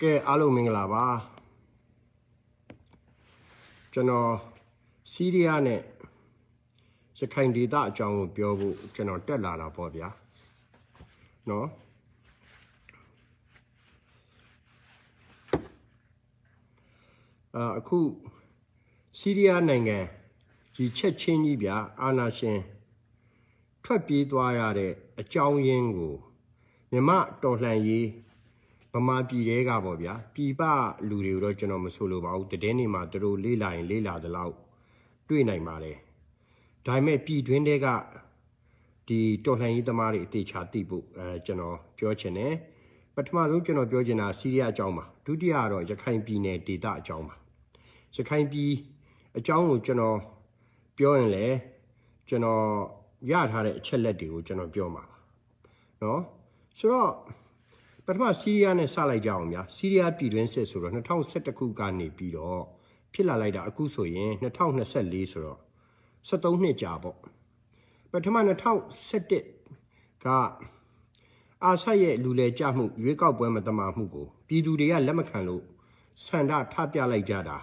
ကဲအားလုံးမင်္ဂလာပါကျွန်တော်စီးရီးယားနဲ့ရခိုင်ဒေသအကြောင်းကိုပြောဖို့ကျွန်တော်တက်လာတာပေါ့ဗျာနော်အခုစီးရီးယားနိုင်ငံဒီချက်ချင်းကြီးဗျာအာဏာရှင်ထွက်ပြေးသွားရတဲ့အကြောင်းရင်းကိုမြမတော်လှန်ရေးဗမာပြည်တွေကပေါ့ဗျာပြည်ပလူတွေကိုတော့ကျွန်တော်မဆိုလိုပါဘူးတည်င်းနေမှာတို့လေးလာရင်လေးလာသလောက်တွေ့နိုင်ပါတယ်ဒါပေမဲ့ပြည်တွင်းတွေကဒီတော်လှန်ရေးသမားတွေအသေးချာသိဖို့ကျွန်တော်ပြောချင်တယ်ပထမဆုံးကျွန်တော်ပြောချင်တာစီးရီးယားအကြောင်းပါဒုတိယကတော့ရခိုင်ပြည်နယ်ဒေသအကြောင်းပါရခိုင်ပြည်အကြောင်းကိုကျွန်တော်ပြောရင်လေကျွန်တော်ရထားတဲ့အချက်လက်တွေကိုကျွန်တော်ပြောမှာပါနော်ဆိုတော့ပထမစီးရီးယားနဲ့စလိုက်ကြအောင်ဗျာစီးရီးယားပြည်တွင်းစစ်ဆိုတော့2011ခုကနေပြီးတော့ဖြစ်လာလိုက်တာအခုဆိုရင်2024ဆိုတော့73နှစ်ကြာပေါ့ပထမ2011ကအာဆတ်ရဲ့လူလေကြမှုရွေးကောက်ပွဲမတမာမှုကိုပြည်သူတွေကလက်မခံလို့ဆန္ဒထပြလိုက်ကြတာ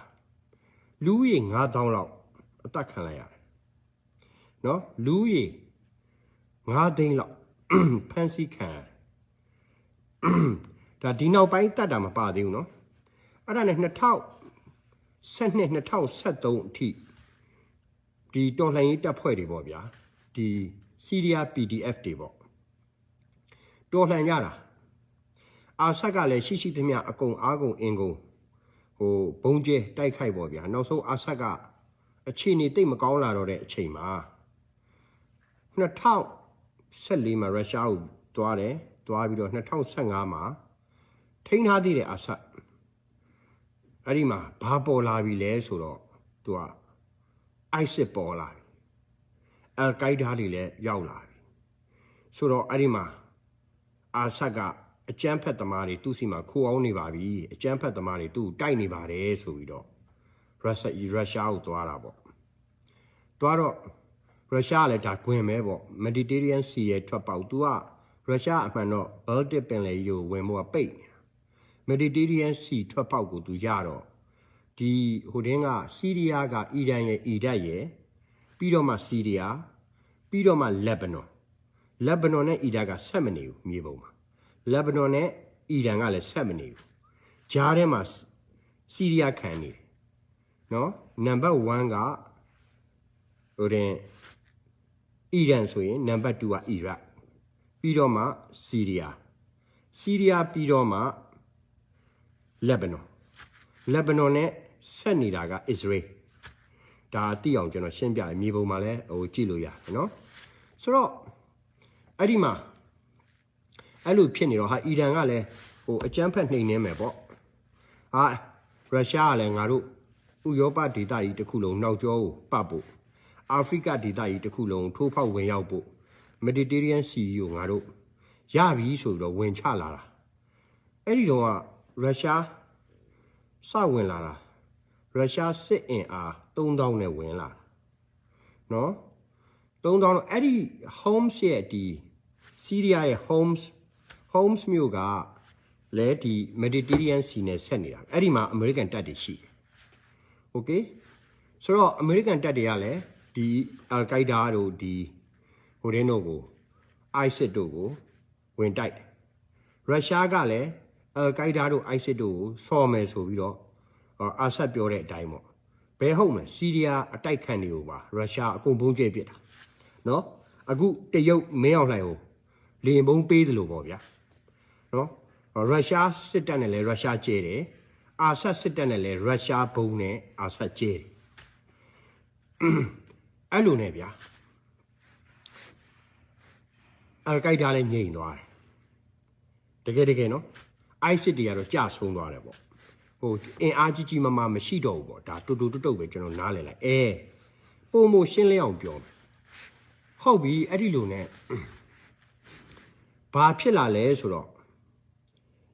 လူဦးရေ9000လောက်အသက်ခံလိုက်ရတယ်နော်လူဦးရေ9သိန်းလောက်ဖမ်းဆီးခံဒါဒီနောက်ပိုင်းတတ်တာမပါသေးဘူးเนาะအဲ့ဒါနဲ့2012 2013အထိဒီတော်လှန်ရေးတပ်ဖွဲ့တွေပေါ့ဗျာဒီစီးရီးယား PDF တွေပေါ့တော်လှန်ကြတာအာဆတ်ကလည်းရှိသမျှအကုန်အားကုန်အင်ကုန်ဟိုဘုံကျဲတိုက်ခိုက်ပေါ့ဗျာနောက်ဆုံးအာဆတ်ကအခြေအနေတိတ်မကောင်းလာတော့တဲ့အချိန်မှာ2014မှာရုရှားကိုတွားပြီးတော့2015မှာထိန်းထားသေးတယ်အာဆတ်အဲ့ဒီမှာဘာပေါ်လာပြီလဲဆိုတော့သူက ISIS ပေါ်လာပြီအယ်ကိုက်ဒါတွေလည်းရောက်လာပြီဆိုတော့အဲ့ဒီမှာအာဆတ်ကအကြမ်းဖက်သမားတွေသူ့စီမှာခိုးအောင်နေပါပြီအကြမ်းဖက်သမားတွေသူ့တိုက်နေပါတယ်ဆိုပြီးတော့ရုရှားကိုတွားတာပေါ့တွားတော့ရုရှားလည်းဒါကွင်မဲပေါ့ Mediterranean Sea ရဲ့ထွက်ပေါက်သူကရုရှားအမှန်တော့ Baltic ပင်လယ်ကြီးကိုဝင်ဖို့ကပိတ်နေတာ Mediterranean Sea ထွက်ပေါက်ကိုသူရတော့ဒီဟိုတင်းကစီးရီးယားကအီရန်ရဲ့အီရတ်ရဲ့ပြီးတော့မှစီးရီးယားပြီးတော့မှလက်ဘနွန်နဲ့အီရတ်ကဆက်မနေဘူးမြေပုံမှာလက်ဘနွန်နဲ့အီရန်ကလည်းဆက်မနေဘူးဂျားထဲမှာစီးရီးယားခံနေတယ်နော်နံပါတ်1ကဟိုတင်းအီရန်ဆိုရင်နံပါတ်2ကအီရတ်ပြီးတော့မှစီးရီးယားပြီးတော့မှလက်ဘနွန်နဲ့ဆက်နေတာကအစ္စရေးဒါတိအောင်ကျွန်တော်ရှင်းပြတယ်မြေပုံမှာလည်းဟိုကြည့်လို့ရတယ်နော်ဆိုတော့အဲ့ဒီမှာအဲ့လိုဖြစ်နေတော့ဟာအီရန်ကလည်းဟိုအကြမ်းဖက်နှိမ်နှင်းမယ်ပေါ့ဟာရုရှားကလည်းငါတို့ဥရောပဒေသကြီးတစ်ခုလုံးနောက်ကျောကိုပတ်ဖို့အာဖရိကဒေသကြီးတစ်ခုလုံးထိုးဖောက်ဝင်ရောက်ဖို့ Mediterranean Sea ကိုငါတို့ရပြီဆိုပြီးတော့ဝင်ချလာတာအဲ့ဒီတော့ကရုရှားစဝင်လာတာရုရှားစစ်အင်အား3000နဲ့ဝင်လာနော်3000တော့အဲ့ဒီ Homs ရဲ့ဒီစီးရီးယားရဲ့ Homs မြို့ကလည်းဒီ Mediterranean Sea နဲ့ဆက်နေတာအဲ့ဒီမှာအမေရိကန်တပ်တွေရှိတယ်โอเคဆိုတော့အမေရိကန်တပ်တွေကလည်းဒီအယ်ကိုက်ဒါတို့ဒီဟိုတင်းတို့ကို ISIS တို့ကိုဝင်တိုက်တယ်ရုရှားကလည်းအယ်ကိုက်ဒါတို့ ISIS တို့ကိုဆော်မယ်ဆိုပြီးတော့အာဆတ်ပြောတဲ့အတိုင်းပေါ့ဘယ်ဟုတ်မလဲစီးရီးယားအတိုက်ခံတွေကိုပါရုရှားအကုန်ဘုံကျဲပစ်တာနော်အခုတရုတ်မင်းအောင်လှိုင်ကိုလေရင်ဘုံပေးသလိုပေါ့ဗျာနော်ရုရှားစစ်တပ်နဲ့လည်းရုရှားကျဲတယ်အာဆတ်စစ်တပ်နဲ့လည်းရုရှားဘုံနဲ့အာဆတ်ကျဲတယ်အဲ့လိုနဲ့ဗျာအယ်ကိုက်ဒါလည်းငြိမ်သွားတယ်တကယ်နော် ISIS တွေကတော့ကြာဆုံးသွားတယ်ပေါ့ဟိုအင်အားကြီးမားမရှိတော့ဘူးပေါ့ဒါတူတုတ်ပဲကျွန်တော်နားလည်လိုက်ပုံမရှင်းလင်းအောင်ပြောမယ်ဟုတ်ပြီအဲ့ဒီလိုနဲ့ဘာဖြစ်လာလဲဆိုတော့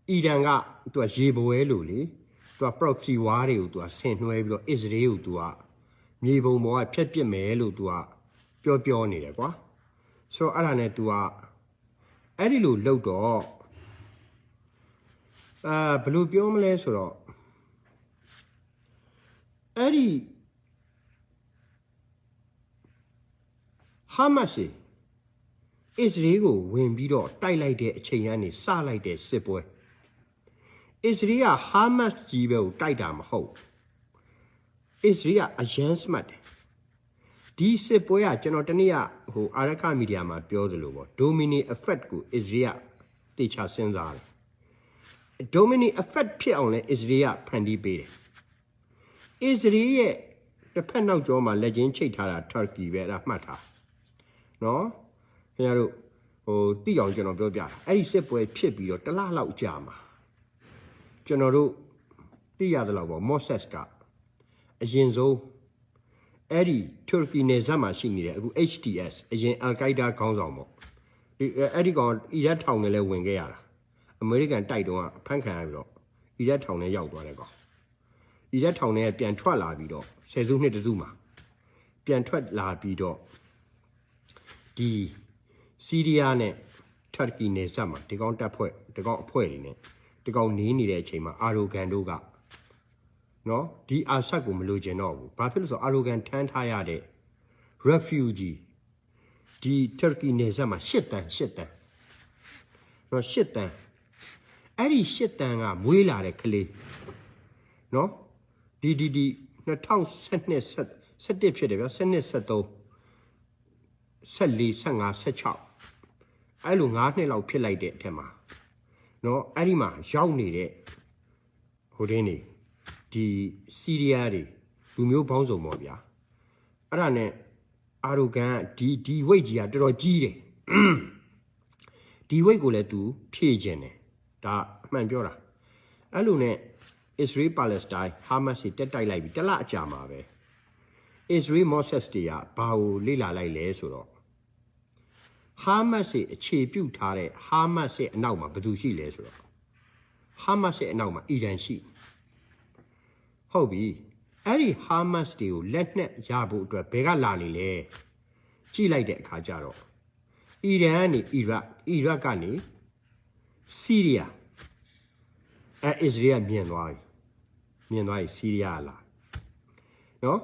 အီရန်ကသူကရေပွဲလို့လေသူက proxy war တွေကိုသူကဆင်နွှဲပြီးတော့အစ္စရေးကိုသူကမြေပုံပေါ်ကဖျက်ပစ်မယ်လို့သူကပြောနေတယ်ကွာဆိုတော့အဲ့ဒါနဲ့သူကအဲ့ဒီလိုလှုပ်တော့ ဘယ်လိုပြောမလဲဆိုတော့အဲ့ဒီဟာမတ်စ်အစ္စရေးကိုဝင်ပြီးတော့တိုက်လိုက်တဲ့အချိန်ကနေစလိုက်တဲ့စစ်ပွဲအစ္စရေးကဟာမတ်စ်ကြီးပဲကိုတိုက်တာမဟုတ်အစ္စရေးကအရန်စမှတ်တယ်ဒီစစ်ပွဲကကျွန်တော်တနေ့ကအာရခမီဒီယာမှာပြောသလိုပေါ့ဒိုမီနီအဖက်ကိုအစ္စရေးကတေချာစဉ်းစားတယ်ဒိုမီနီအဖက်ဖြစ်အောင်လဲအစ္စရေးကဖန်တီးပေးတယ်အစ္စရေးရဲ့တစ်ဖက်နောက်ကျောမှာလက်ချင်းချိတ်ထားတာတူရကီပဲအဲ့ဒါမှတ်ထားနော်ခင်ဗျားတို့တိအောင်ကျွန်တော်ပြောပြတာအဲ့ဒီစစ်ပွဲဖြစ်ပြီးတော့တလလောက်ကြာမှာကျွန်တော်တို့သိရသလောက်ပေါ့မော့ဆက်ကအရင်ဆုံးအဲ့ဒီတူရကီနယ်စပ်မှာရှိနေတဲ့အခု HTS အရင်အယ်ကိုက်ဒါခေါင်းဆောင်ပေါ့ဒီအဲ့ဒီကောင်အီရတ်ထောင်နဲ့လဲဝင်ခဲ့ရတာအမေရိကန်တိုက်တုန်းကအဖမ်းခံရပြီးတော့အီရတ်ထောင်နဲ့ရောက်သွားတဲ့ကောင်အီရတ်ထောင်နဲ့ပြန်ထွက်လာပြီးတော့ဆယ်စုနှစ်တစုမှာပြန်ထွက်လာပြီးတော့ဒီဆီးရီးယားနဲ့တူရကီနယ်စပ်မှာဒီကောင်တပ်ဖွဲ့ဒီကောင်အဖွဲ့တွေနဲ့ဒီကောင်နေနေတဲ့အချိန်မှာအာရိုဂန်တို့ကနော်ဒီအာဆတ်ကိုမလိုချင်တော့ဘူးဘာဖြစ်လို့ဆိုအာရိုဂန်ထမ်းထားရတဲ့ refugee ဒီတူရကီနယ်စပ်မှာ8တန်းနော်8တန်းအဲ့ဒီ8တန်းကမွေးလာတဲ့ကလေးနော်ဒီ2012 17ဖြစ်တယ်ဗျာ12 13 14 15 16အဲ့လို9နှစ်လောက်ဖြစ်လိုက်တဲ့အထက်မှာနော်အဲ့ဒီမှာရောက်နေတဲ့တင်းနေဒီဆီးရီးယားတွေလူမျိုးပေါင်းစုံပေါ့ဗျာအဲ့ဒါနဲ့အာရိုဂန်ဒီဝိတ်ကြီးကတော်တော်ကြီးတယ်ဒီဝိတ်ကိုလည်းသူဖြည့်ခြင်းတယ်ဒါအမှန်ပြောတာအဲ့လိုနဲ့အစ္စရေးပါလက်စတိုင်းဟာမတ်စ်တက်တိုက်လိုက်ပြီးတလအကြာမှာပဲအစ္စရေးမော့ဆက်တွေကဘာကိုလေ့လာလိုက်လဲဆိုတော့ဟာမတ်စ်အခြေပြုထားတဲ့ဟာမတ်စ်အနောက်မှာဘယ်သူရှိလဲဆိုတော့ဟာမတ်စ်အနောက်မှာအီရန်ရှိဟုတ်ပြီအဲ့ဒီဟာမတ်စ်တွေကိုလက်နက်ရဖို့အတွက်ဘယ်ကလာနေလဲကြည့်လိုက်တဲ့အခါကျတော့အီရန်ကနေအီရတ်ကနေဆီးရီးယားအစ္စရေးကမြင်သွားပြီဆီးရီးယားလာနော်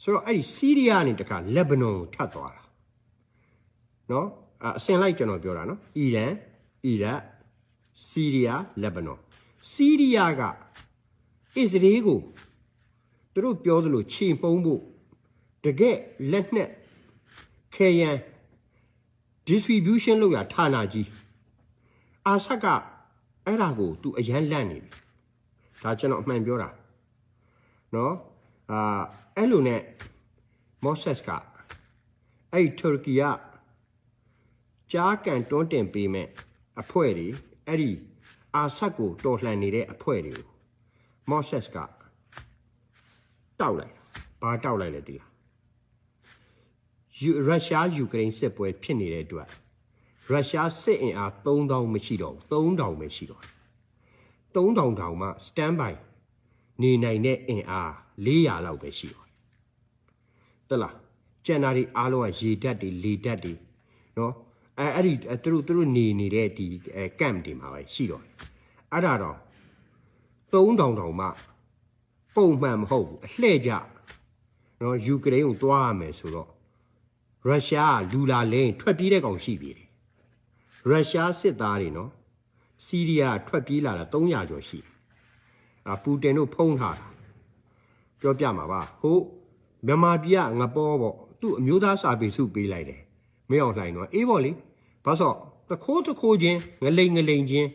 ဆိုတော့အဲ့ဒီဆီးရီးယားကနေတခါလက်ဘနွန်ကိုထပ်သွားတာနော်အစင်လိုက်ကျွန်တော်ပြောတာနော်အီရန်အီရတ်ဆီးရီးယားလက်ဘနွန်ဆီးရီးယားကအစ္စရေးကိုသူတို့ပြောသလိုခြေမှုန်းဖို့တကယ်လက်နက်ခဲယံ distribution လုပ်ရဌာနကြီးအာဆတ်ကအဲ့ဒါကိုသူအရန်လန့်နေပြီဒါကျွန်တော်အမှန်ပြောတာနော်အဲ့လိုနဲ့မော့ဆက်ကအဲ့တူရကီကကြားကန်တွန်းတင်ပေးမဲ့အဖွဲ့တွေအဲ့ဒီအာဆတ်ကိုတော်လှန်နေတဲ့အဖွဲ့တွေကိုမော့ဆက်ကတောက်လိုက်ဘာတောက်လိုက်လဲဒီလားရုရှားယူကရိန်းစစ်ပွဲဖြစ်နေတဲ့အတွက်ရုရှားစစ်အင်အား3000မရှိတော့ဘူး3000ပဲရှိတော့3000တောင်မှ stand by နေနိုင်တဲ့အင်အား400လောက်ပဲရှိတော့တလားကျန်တာတွေအားလုံးကရေဓာတ်တွေလေဓာတ်တွေနော်အဲ့ဒီသူတို့နေနေတဲ့ဒီကမ်တွေမှာပဲရှိတော့အဲ့ဒါတော့3000တောင်မှပုံမှန်မဟုတ်ဘူးအလှည့်ကြနော်ယူကရိန်းကိုတွားရမယ်ဆိုတော့ရုရှားလူလာလဲထွက်ပြေးတဲ့ကောင်ရှိပြီရုရှားစစ်သားတွေနော်ဆီးရီးယားထွက်ပြေးလာတာ300ကျော်ရှိပူတင်တို့ဖုံးထားတာပြောပြမှာပါဟုတ်မြန်မာပြည်ကငပေါ်ပေါ့သူ့အမျိုးသားစာပေစုပေးလိုက်တယ်မင်းအောင်လှိုင်တော့အေးပေါ့လေဘာလို့တခိုးချင်းငလိန်ချင်း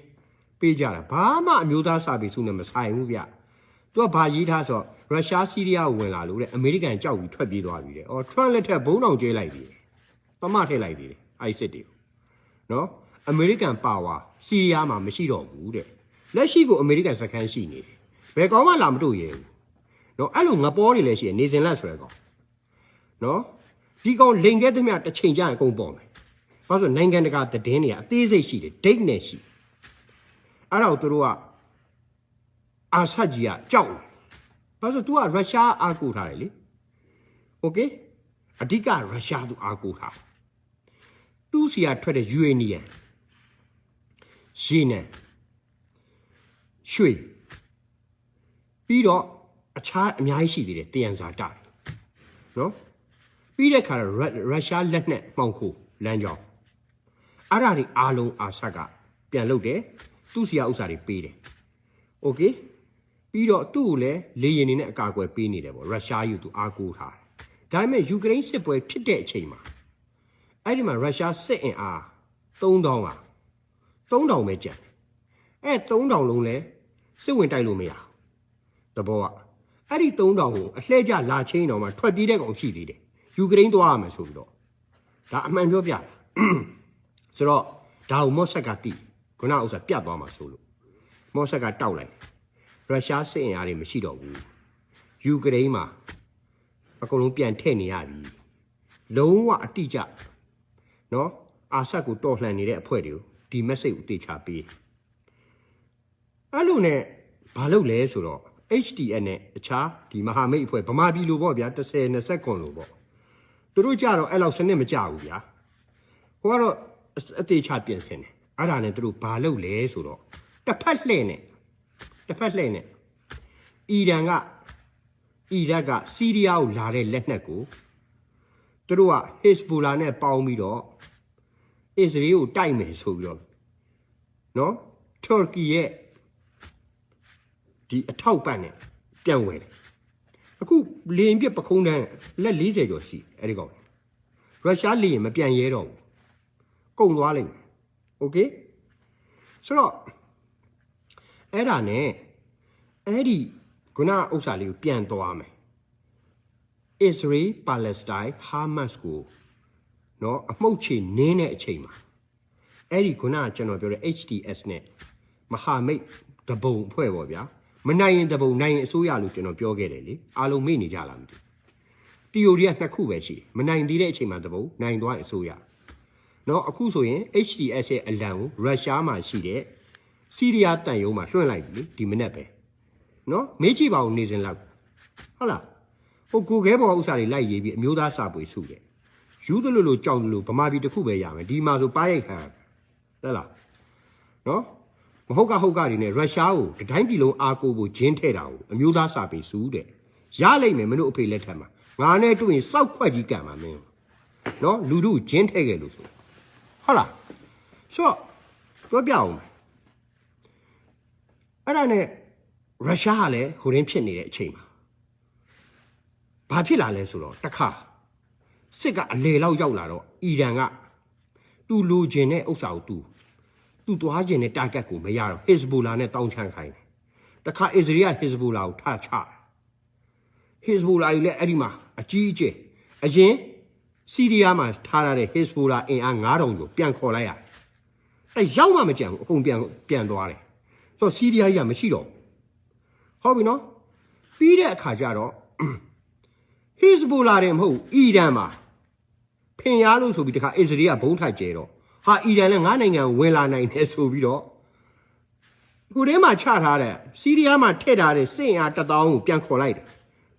ပေးကြတာဘာမှအမျိုးသားစာပေစုနဲ့မဆိုင်ဘူးဗျသူကဘာရေးထားဆိုရုရှားဆီးရီးယားကိုဝင်လာလို့တဲ့အမေရိကန်ကြောက်ပြီးထွက်ပြေးသွားပြီတဲ့ထရန့်လက်ထက်ဘုံတောင်ကျဲလိုက်ပြီတမထည့်လိုက်ပြီအိုက်စစ်တွေနော်အမေရိကန်ပါဝါဆီးရီးယားမှာမရှိတော့ဘူးတဲ့လက်ရှိကိုအမေရိကန်စခန်းရှိနေတယ်ဘယ်ကောင်မှလာမတွေ့ရဘူးနော်အဲ့လိုငပေါ်တွေလည်းရှိနေစင်လက်ဆိုတဲ့ကောင်နော်ဒီကောင်လိန်ခဲ့သမျှတစ်ချိန်ကြာရင်အကုန်ပေါ်မယ်ဘာလို့ဆိုနိုင်ငံတကာသတင်းတွေကအသေးစိတ်ရှိတယ်ဒိတ်နဲ့ရှိအဲ့ဒါကိုသူတို့ကအာဆတ်ကြီးကကြောက်တယ်ဘာလို့ तू ကရုရှားအားကိုးထားတယ်လေโอเคအဓိကရုရှားသူအားကိုးထားသူ့စီကထွက်တဲ့ uranium ရေနံ ရွှေပြီးတော့အခြားအများကြီးရှိသေးတယ်တယံဇာတနော်ပြီးတဲ့ခါရုရှားလက်နက်မှောင်ခိုလမ်းကြောင်းအဲ့ဒါတွေအားလုံးအာဆတ်ကပြန်လုပ်တယ်သူ့စီကဥစ္စာတွေပေးတယ်โอเคပြီးတော့သူ့ကိုလည်းလေယာဉ်နေနဲ့အကာအကွယ်ပေးနေတယ်ပေါ့ရုရှားယူသူအားကိုးထားတယ်ဒါပေမဲ့ယူကရိန်းစစ်ပွဲဖြစ်တဲ့အချိန်မှာအဲ့ဒီမှာရုရှားစစ်အင်အား3000ပါ3000ပဲကျန်အဲ့3000လုံးလဲစစ်ဝင်တိုက်လို့မရဘူးတဘောကအဲ့ဒီ3000ကိုအလှည့်ကျလာချင်းတော်မှာထွက်ပြေးတဲ့ကောင်ရှိသေးတယ်ယူကရိန်းသွားရမယ်ဆိုပြီးတော့ဒါအမှန်ပြောပြတာဆိုတော့ဒါကိုမော့ဆက်ကတိခုနဥစ္စာပြတ်သွားမှာဆိုလို့မော့ဆက်ကတောက်လိုက်ရုရှားစစ်အင်အားတွေမရှိတော့ဘူးယူကရိန်းမှာအကုန်လုံးပြန်ထည့်နေရပြီလုံးဝအတိအကျနော်အာဆတ်ကိုတော်လှန်နေတဲ့အဖွဲ့တွေကိုဒီ message ကိုတေချာပေးအဲ့လိုနဲ့ဘာလုပ်လဲဆိုတော့ HTS နဲ့အခြားဒီမဟာမိတ်အဖွဲ့ဗမာပြည်လိုပေါ့ဗျာ10 20ခွန်လိုပေါ့သူတို့ကြတော့အဲ့လောက်စနစ်မကြဘူးဗျာဟိုကတော့အသေးချပြင်ဆင်တယ်အဲ့ဒါနဲ့သူတို့ဘာလုပ်လဲဆိုတော့တစ်ဖက်လှည့်နဲ့အီရတ်ကစီးရီးယားကိုလာတဲ့လက်နက်ကိုသူတို့ကဟစ်ဘူလာနဲ့ပေါင်းပြီးတော့အစ္စရေးကိုတိုက်မယ်ဆိုပြီးတော့နော်တူရကီရဲ့ဒီအထောက်ပံ့နဲ့ပြန်ဝယ်တယ်အခုလေရင်ပြပခုံးတန်းလက်40ကျော်ရှိအဲ့ဒီကောင်ရုရှားလေရင်မပြန်ရဲတော့ဘူးကုန်သွားလိမ့်မယ်โอเคဆိုတော့အဲ့ဒါနဲ့အဲ့ဒီခုနဥစ္စာလေးကိုပြန်သွားမယ် Israel Palestine Hamas ကိုနော်အမှုတ်ချေနင်းတဲ့အချိန်မှာအဲ့ဒီခုနကျွန်တော်ပြောတဲ့ HTS နဲ့မဟာမိတ်တဘုံအဖွဲ့ပေါ့ဗျာမနိုင်ရင်တဘုံနိုင်ရင်အစိုးရလို့ကျွန်တော်ပြောခဲ့တယ်လေအားလုံးမေ့နေကြလားမသိတီယိုရီကနှစ်ခုပဲရှိတယ်မနိုင်သေးတဲ့အချိန်မှာတဘုံနိုင်သွားအစိုးရနော်အခုဆိုရင် HTS ရဲ့အလံကိုရုရှားမှာရှိတဲ့စီးရီးယားတန်ယုံမှာလွှင့်လိုက်ပြီဒီမနေ့ပဲနော်မေးကြည့်ပါဦးနေစဉ်လောက်ဟုတ်လားဟိုကိုခဲပေါ်ဥစ္စာတွေလိုက်ရေးပြီးအမျိုးသားစာပွေစုတယ်ယူသလိုလိုကြောင်သလိုဗမာပြည်တစ်ခုပဲရမယ်ဒီမှာဆိုပါးရိုက်ခံဟုတ်လားနော်မဟုတ်ကတွေနဲ့ရုရှားကိုတတိုင်းပြည်လုံးအားကိုးဖို့ဂျင်းထဲ့တာကိုအမျိုးသားစာပေစုတဲ့ရလိမ့်မယ်မင်းတို့အဖေလက်ထက်မှာငါနဲ့တွေ့ရင်စောက်ခွက်ကြီးကံပါမင်းနော်လူတို့ဂျင်းထဲ့ခဲ့လို့ဆိုဟုတ်လားဆိုတော့ပြောပြအောင်အဲ့ဒါနဲ့ရုရှားကလည်းဟိုရင်းဖြစ်နေတဲ့အချိန်မှာဘာဖြစ်လာလဲဆိုတော့တခါစစ်ကအလေလောက်ရောက်လာတော့အီရန်ကသူ့လူချင်းတဲ့ဥစ္စာကိုသူသွားခြင်းနဲ့တာဂက်ကိုမရတော့ဟစ်ဇ်ဘူလာနဲ့တောင်းချမ်းခိုင်းတယ်တခါအစ္စရေးကဟစ်ဇ်ဘူလာကိုထားချဟစ်ဇ်ဘူလာတွေလည်းအဲ့ဒီမှာအကြီးအကျယ်အရင်စီးရီးယားမှာထားရတဲ့ဟစ်ဇ်ဘူလာအင်အား9000ကိုပြန်ခေါ်လိုက်ရတယ်အဲ့ရောက်မှမကြံဘူးအကုန်ပြန်သွားတယ်ဆိုတော့စီးရီးယားကြီးကမရှိတော့ဟုတ်ပြီနော်ပြီးတဲ့အခါကျတော့ဟစ်ဇ်ဘူလာတွေမဟုတ်အီရန်မှာဖင်ရလို့ဆိုပြီးတခါအစ္စရေးကဘုံထိုက်ကျဲတော့ဟာအီရန်လည်းငါးနိုင်ငံဝင်လာနိုင်တယ်ဆိုပြီးတော့ဟိုထဲမှာချထားတဲ့စီးရီးယားမှာထည့်ထားတဲ့စစ်အား1000ကိုပြန်ခေါ်လိုက်တယ်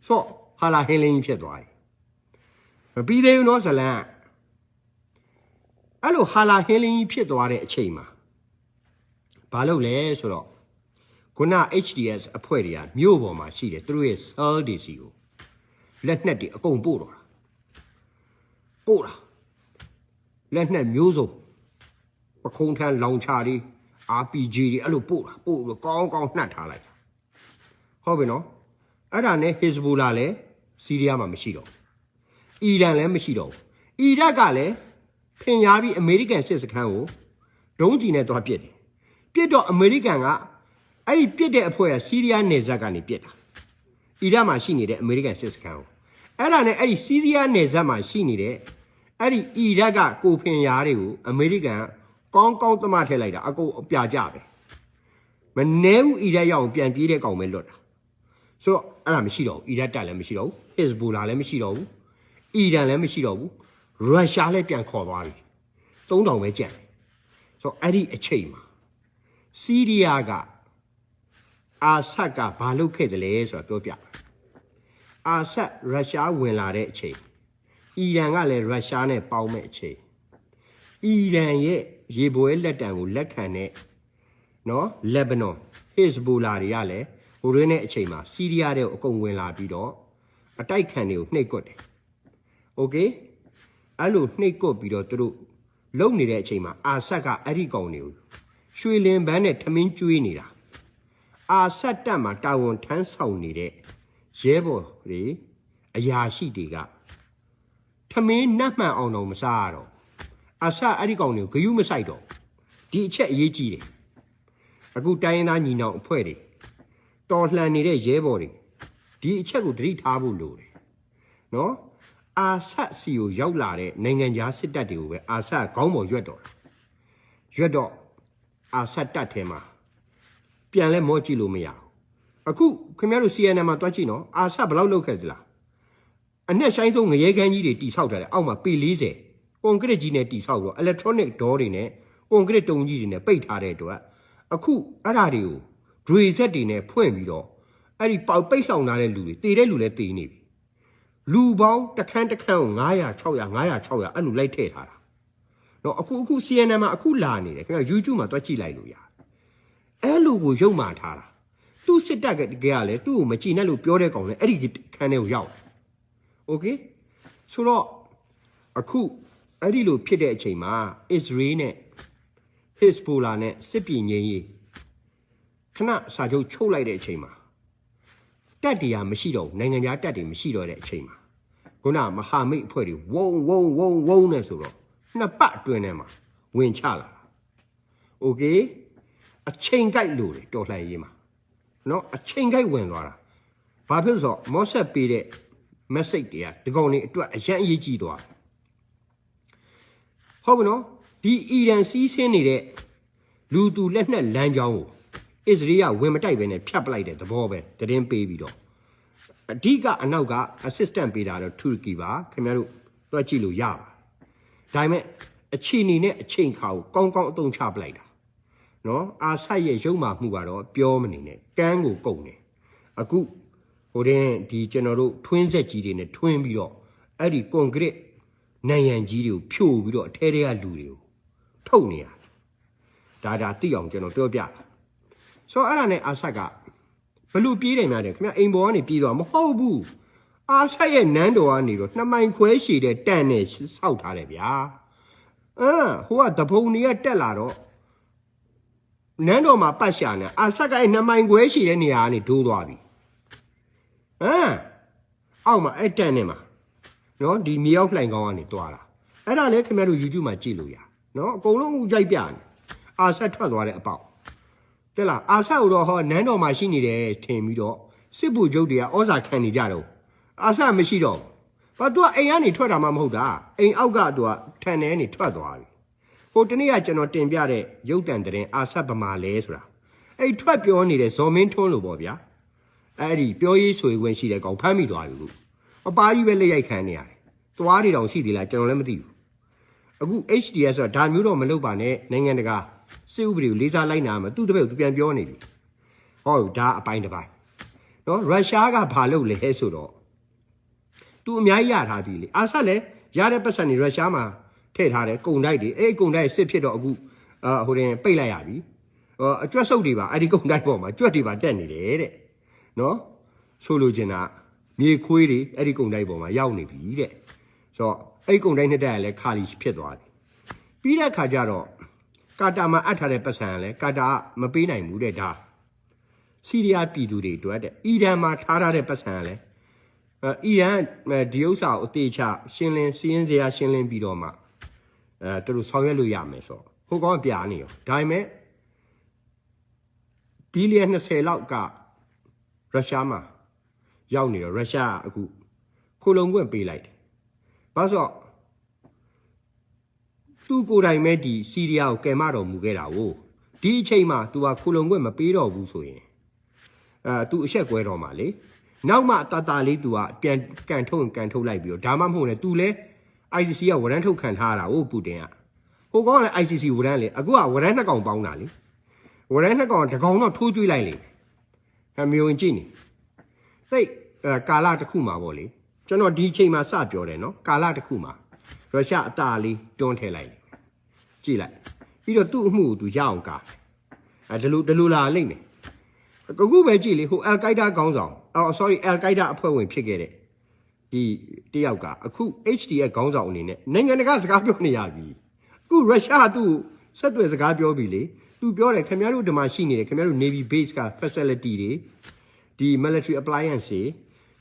ဆိုတော့ဟာလာဟင်းလင်းဖြစ်သွားပြီမပြီးသေးဘူးနော်ဇလန်အဲ့လိုဟာလာဟင်းလင်းဖြစ်သွားတဲ့အချိန်မှာဘာလုပ်လဲဆိုတော့ခုန HTS အဖွဲ့တွေကမြို့ပေါ်မှာရှိတယ်သူတို့ရဲ့ cell တွေစီကိုလက်နက်တွေအကုန်ပို့တော့တာလက်နက်မျိုးစုံပခုံးထမ်းလောင်ချာတွေ RPG တွေအဲ့လိုပို့လို့ကောင်းနှက်ထားလိုက်ဟုတ်ပြီနော်အဲ့ဒါနဲ့ Hezbollah လည်းစီးရီးယားမှာမရှိတော့အီရန်လည်းမရှိတော့အီရတ်ကလည်းဖင်ရပြီးအမေရိကန်စစ်စခန်းကိုဒုံးကျည်နဲ့သွားပစ်တယ်ပစ်တော့အမေရိကန်ကအဲ့ဒီပစ်တဲ့အဖွဲ့ကစီးရီးယားနယ်စပ်ကနေပစ်တာအီရတ်မှာရှိနေတဲ့အမေရိကန်စစ်စခန်းကိုအဲ့ဒါနဲ့အဲ့ဒီစီးရီးယားနယ်စပ်မှာရှိနေတဲ့အဲ့ဒီအီရတ်ကကိုဖင်ရားတွေကိုအမေရိကန်ကောင်းသမားထည့်လိုက်တာအကုန်အပြာကြပဲမနေဘူးအီရတ်ရောက်ပြန်ပြေးတဲ့ကောင်ပဲလွတ်တာဆိုတော့အဲ့ဒါမရှိတော့ဘူးအီရတ်တက်လည်းမရှိတော့ဘူးဟစ်ဇ်ဘူလာလည်းမရှိတော့ဘူးအီရန်လည်းမရှိတော့ဘူးရုရှားလည်းပြန်ခေါ်သွားပြီ3000ပဲကျန်တယ်ဆိုတော့အဲ့ဒီအချိန်မှာစီးရီးယားကအာဆတ်ကဘာလုပ်ခဲ့တယ်လဲဆိုတာပြောပြအာဆတ်ရုရှားဝင်လာတဲ့အချိန်အီရန်ကလည်းရုရှားနဲ့ပေါင်းမဲ့အချိန်အီရန်ရဲ့ရေပွဲလက်တံကိုလက်ခံတဲ့ နော်လက်ဘနွန်ဟစ်ဇ်ဘူလာတွေကလည်းဟိုရင်းတဲ့အချိန်မှာစီးရီးယားတဲ့အကုန်ဝင်လာပြီးတော့အတိုက်ခံတွေကိုနှိပ်ကွက်တယ်โอเคအဲ့လိုနှိပ်ကွက်ပြီးတော့သူတို့လုံနေတဲ့အချိန်မှာအာဆတ်ကအဲ့ဒီကောင်တွေကိုရွှေလင်ပန်းနဲ့ထမင်းကျွေးနေတာအာဆတ်တပ်မှာတာဝန်ထမ်းဆောင်နေတဲ့ရဲဘော်တွေအရာရှိတွေကထမင်းနှက်မှန်အောင်တော့မစားရတော့အာဆတ်အဲ့ဒီကောင်တွေကိုဂယုမဆိုင်တော့ဒီအချက်အရေးကြီးတယ်အခုတိုင်းရင်းသားညီနောင်အဖွဲ့တွေတော်လှန်နေတဲ့ရဲဘော်တွေဒီအချက်ကိုသတိထားဖို့လိုတယ်နော်အာဆတ်စီကိုရောက်လာတဲ့နိုင်ငံခြားစစ်တပ်တွေကိုပဲအာဆတ်ခေါင်းပေါ်ရွက်တော့အာဆတ်တပ်ထဲမှာပြန်လဲမော့ကြည့်လို့မရဘူးအခုခင်ဗျားတို့ CNN မှာတွားကြည့်နော်အာဆတ်ဘယ်လောက်လောက်ခဲ့သလားအနဲ့ဆိုင်ဆုံးငရဲခန်းကြီးတွေတိဆောက်ထားတယ်အောက်မှာပေ40ကွန်ကရစ်ကြီးနဲ့တိဆောက်တော့ electronic door တွေနဲ့ကွန်ကရစ်တုံးကြီးတွေနဲ့ပိတ်ထားတဲ့အတွက်အခုအဲ့ဓာတွေကိုဒရွေဆက်တွေနဲ့ဖွင့်ပြီးတော့အဲ့ဒီပေါက်ပိတ်လှောင်ထားတဲ့လူတွေတည်တဲ့လူလည်းတည်နေပြီလူပေါင်းတစ်ခန်းကို900 600အဲ့လိုလိုက်ထည့်ထားတာနော်အခု CNN မှာအခုလာနေတယ်ခင်ဗျ YouTube မှာတွက်ကြည့်လိုက်လို့ရအဲ့လိုကိုရုပ်မာထားတာသူ့စစ်တပ်ကလည်းသူ့ကိုမကြည်နဲ့လို့ပြောတဲ့ကောင်လည်းအဲ့ဒီခန်းထဲကိုရောက်โอเคဆိုတော့အခုအဲ့ဒီလိုဖြစ်တဲ့အချိန်မှာ Israel နဲ့ Hezbollah နဲ့စစ်ပြေငြိမ်းရေးခဏစာချုပ်ချုပ်လိုက်တဲ့အချိန်မှာတက်တရားမရှိတော့နိုင်ငံခြားတက်တွေမရှိတော့တဲ့အချိန်မှာခုနမဟာမိတ်အဖွဲ့တွေဝုန်းနဲ့ဆိုတော့နှစ်ပတ်အတွင်းထဲမှာဝင်ချလာโอเคအချိန်ကြိုက်လို့တယ်တော်လှန်ရေးမှာနော်အချိန်ကြိုက်ဝင်သွားတာဘာဖြစ်လို့ဆိုတော့မော့ဆက်ပေးတဲ့ message တွေကဒီကောင်တွေအတွက်အရန်အရေးကြီးသွားဟုတ်ကဲ့နော်ဒီအီရန်စီးဆင်းနေတဲ့လူသူလက်နက်လမ်းကြောင်းကိုအစ္စရေးကဝင်မတိုက်ပဲနဲ့ဖြတ်ပလိုက်တဲ့သဘောပဲတရင်ပေးပြီးတော့အဓိကအနောက်က assistant ပေးတာတော့တူရကီပါခင်ဗျားတို့တွက်ကြည့်လို့ရပါဒါပေမဲ့အခြေအနေနဲ့အချိန်ခါကိုကောင်းအသုံးချပလိုက်တာနော်အာဆတ်ရဲ့ရုပ်မာမှုကတော့ပြောမနေနဲ့ကန်းကိုကုန်တယ်အခုဟိုတဲ့ဒီကျွန်တော်တို့ထွင်းဆက်ကြီးတွေနဲ့ထွင်းပြီးတော့အဲ့ဒီကွန်ကရစ်နိုင်ရန်ကြီးတွေကိုဖြို့ပြီးတော့အထဲထဲကလူတွေကိုထုတ်နေရဒါသိအောင်ကျွန်တော်ပြောပြဆိုတော့အဲ့ဒါနဲ့အာဆတ်ကဘလို့ပြေးတယ်များတယ်ခင်ဗျအိမ်ပေါ်ကနေပြေးသွားမဟုတ်ဘူးအာဆတ်ရဲ့နန်းတော်ကနေတော့2မိုင်ခွဲရှည်တဲ့တန်နဲ့ဆောက်ထားတယ်ဗျာဟိုကတပုံတွေကတက်လာတော့နန်းတော်မှာပတ်ရှာနေအာဆတ်ကအဲ့2မိုင်ခွဲရှည်တဲ့နေရာကနေဒိုးသွားပြီအောက်မှာအဲ့တန်နဲ့မှာနော်ဒီမြေရောက်လှိုင်ကောင်းကနေတွားလာအဲ့ဒါလည်းခင်ဗျတို့ YouTube မှာကြည့်လို့ရနော်အကုန်လုံးကြိုက်ပြနေအာဆတ်ထွက်သွားတဲ့အပေါက်တဲ့လားအာဆတ်တော့ဟောနန်းတော်မှာရှိနေတယ်ထင်ပြီးတော့စစ်ဗိုလ်ချုပ်တွေကဩဇာခံနေကြတော့အာဆတ်မရှိတော့ဘာသူကအိမ်ကနေထွက်တာမှမဟုတ်တာအိမ်အောက်ကသူကထန်ထဲနေထွက်သွားပြီဟိုတနေ့ကကျွန်တော်တင်ပြတဲ့ရုပ်တံတဲ့အာဆတ်ဗမာလဲဆိုတာအဲ့ထွက်ပြောနေတဲ့ဇော်မင်းထွန်းလို့ပေါ့ဗျာအဲ့ဒီပြောရေးဆိုခွင့်ရှိတဲ့ကောင်ဖမ်းမိသွားပြီလို့အပါကြီးပဲလက်ရိုက်ခံနေရတယ်သွားတွေတောင်ရှိသေးလားကျွန်တော်လည်းမသိဘူးအခု HDS ဆိုတာဒါမျိုးတော့မလုပ်ပါနဲ့နိုင်ငံတကာစစ်ဥပဒေကိုလေးစားလိုက်နာမှာသူ့တပည့်သူပြန်ပြောနေပြီဟောဒါအပိုင်းတစ်ပိုင်းနော်ရုရှားကဘာလုပ်လဲဆိုတော့သူအများကြီးရထားပြီလေအာဆတ်လည်းရတဲ့ပတ်စံတွေရုရှားမှာထည့်ထားတယ်ကုန်တိုက်တွေအဲ့ကုန်တိုက်စစ်ဖြစ်တော့အခုဟိုတင်ပိတ်လိုက်ရပြီအကျွတ်ဆုပ်တွေပါအဲ့ဒီကုန်တိုက်ပေါ်မှာကျွတ်တွေပါတက်နေတယ်တဲ့နော်ဆိုလိုချင်တာမြေခွေးတွေအဲ့ဒီကုန်တိုက်ပေါ်မှာရောက်နေပြီတဲ့ဆိုတော့အဲ့ကုန်တိုက်နှစ်တက်လည်းခါလီဖြစ်သွားတယ်ပြီးတဲ့ခါကျတော့ကာတာမှာအပ်ထားတဲ့ပတ်စံကလည်းကာတာမပေးနိုင်ဘူးတဲ့ဒါစီးရီးယားပြည်သူတွေအတွက်တဲ့အီရန်မှာထားထားတဲ့ပတ်စံကလည်းအီရန်ဒီဥစ္စာကိုအသေးချရှင်းလင်းစီးရင်စရာရှင်းလင်းပြီးတော့မှသူတို့ဆောင်ရွက်လို့ရမယ်ဆိုဟိုကောင်ပြာနေရောဒါပေမဲ့ဘီလီယံ20လောက်ကရုရှားမှာရောက်နေတော့ရုရှားကအခုခိုလုံခွင့်ပေးလိုက်တယ်ဘာလို့ဆိုတော့သူကိုယ်တိုင်ပဲဒီစီးရီးယားကိုကယ်မတော်မူခဲ့တာကိုဒီအချိန်မှာ तू ကခိုလုံခွင့်မပေးတော့ဘူးဆိုရင်तू အဆက်ကွဲတော့မှာလေနောက်မှတာလေး तू ကပြန်ကန်ထုတ်လိုက်ပြီးတော့ဒါမှမဟုတ်လေ तू လဲ ICC ကဝရမ်းထုတ်ခံထားရတာဟုတ်ပူတင်ကဟိုကောင်ကလည်း ICC ဝရမ်းလေအခုကဝရမ်းနှစ်ကောင်ပေါင်းတာလေဝရမ်းနှစ်ကောင်တကောင်တော့ထိုးကျွေးလိုက်လေမျိုးဝင်ကြည့်နေသိကာလတစ်ခုမှာပေါ့လေကျွန်တော်ဒီအချိန်မှာစပြောတယ်နော်ကာလတစ်ခုမှာရုရှားအတာလေးတွန်းထည့်လိုက်ကြည့်လိုက်ပြီးတော့သူ့အမှုကိုသူရအောင်ကာ ဒလူလာလိမ့်မယ်အခုပဲကြည့်လေဟိုအယ်ကိုက်ဒါခေါင်းဆောင်sorry အယ်ကိုက်ဒါအဖွဲ့ဝင်ဖြစ်ခဲ့တဲ့ဒီတယောက်ကအခု HDF ခေါင်းဆောင်အနေနဲ့နိုင်ငံတကာစကားပြောနေရပြီအခုရုရှားသူ့ဆက်သွယ်စကားပြောပြီလေသူပြောတယ်ခင်ဗျားတို့ဒီမှာရှိနေတယ်ခင်ဗျားတို့ Navy base က facility တွေဒီ military appliance တွေ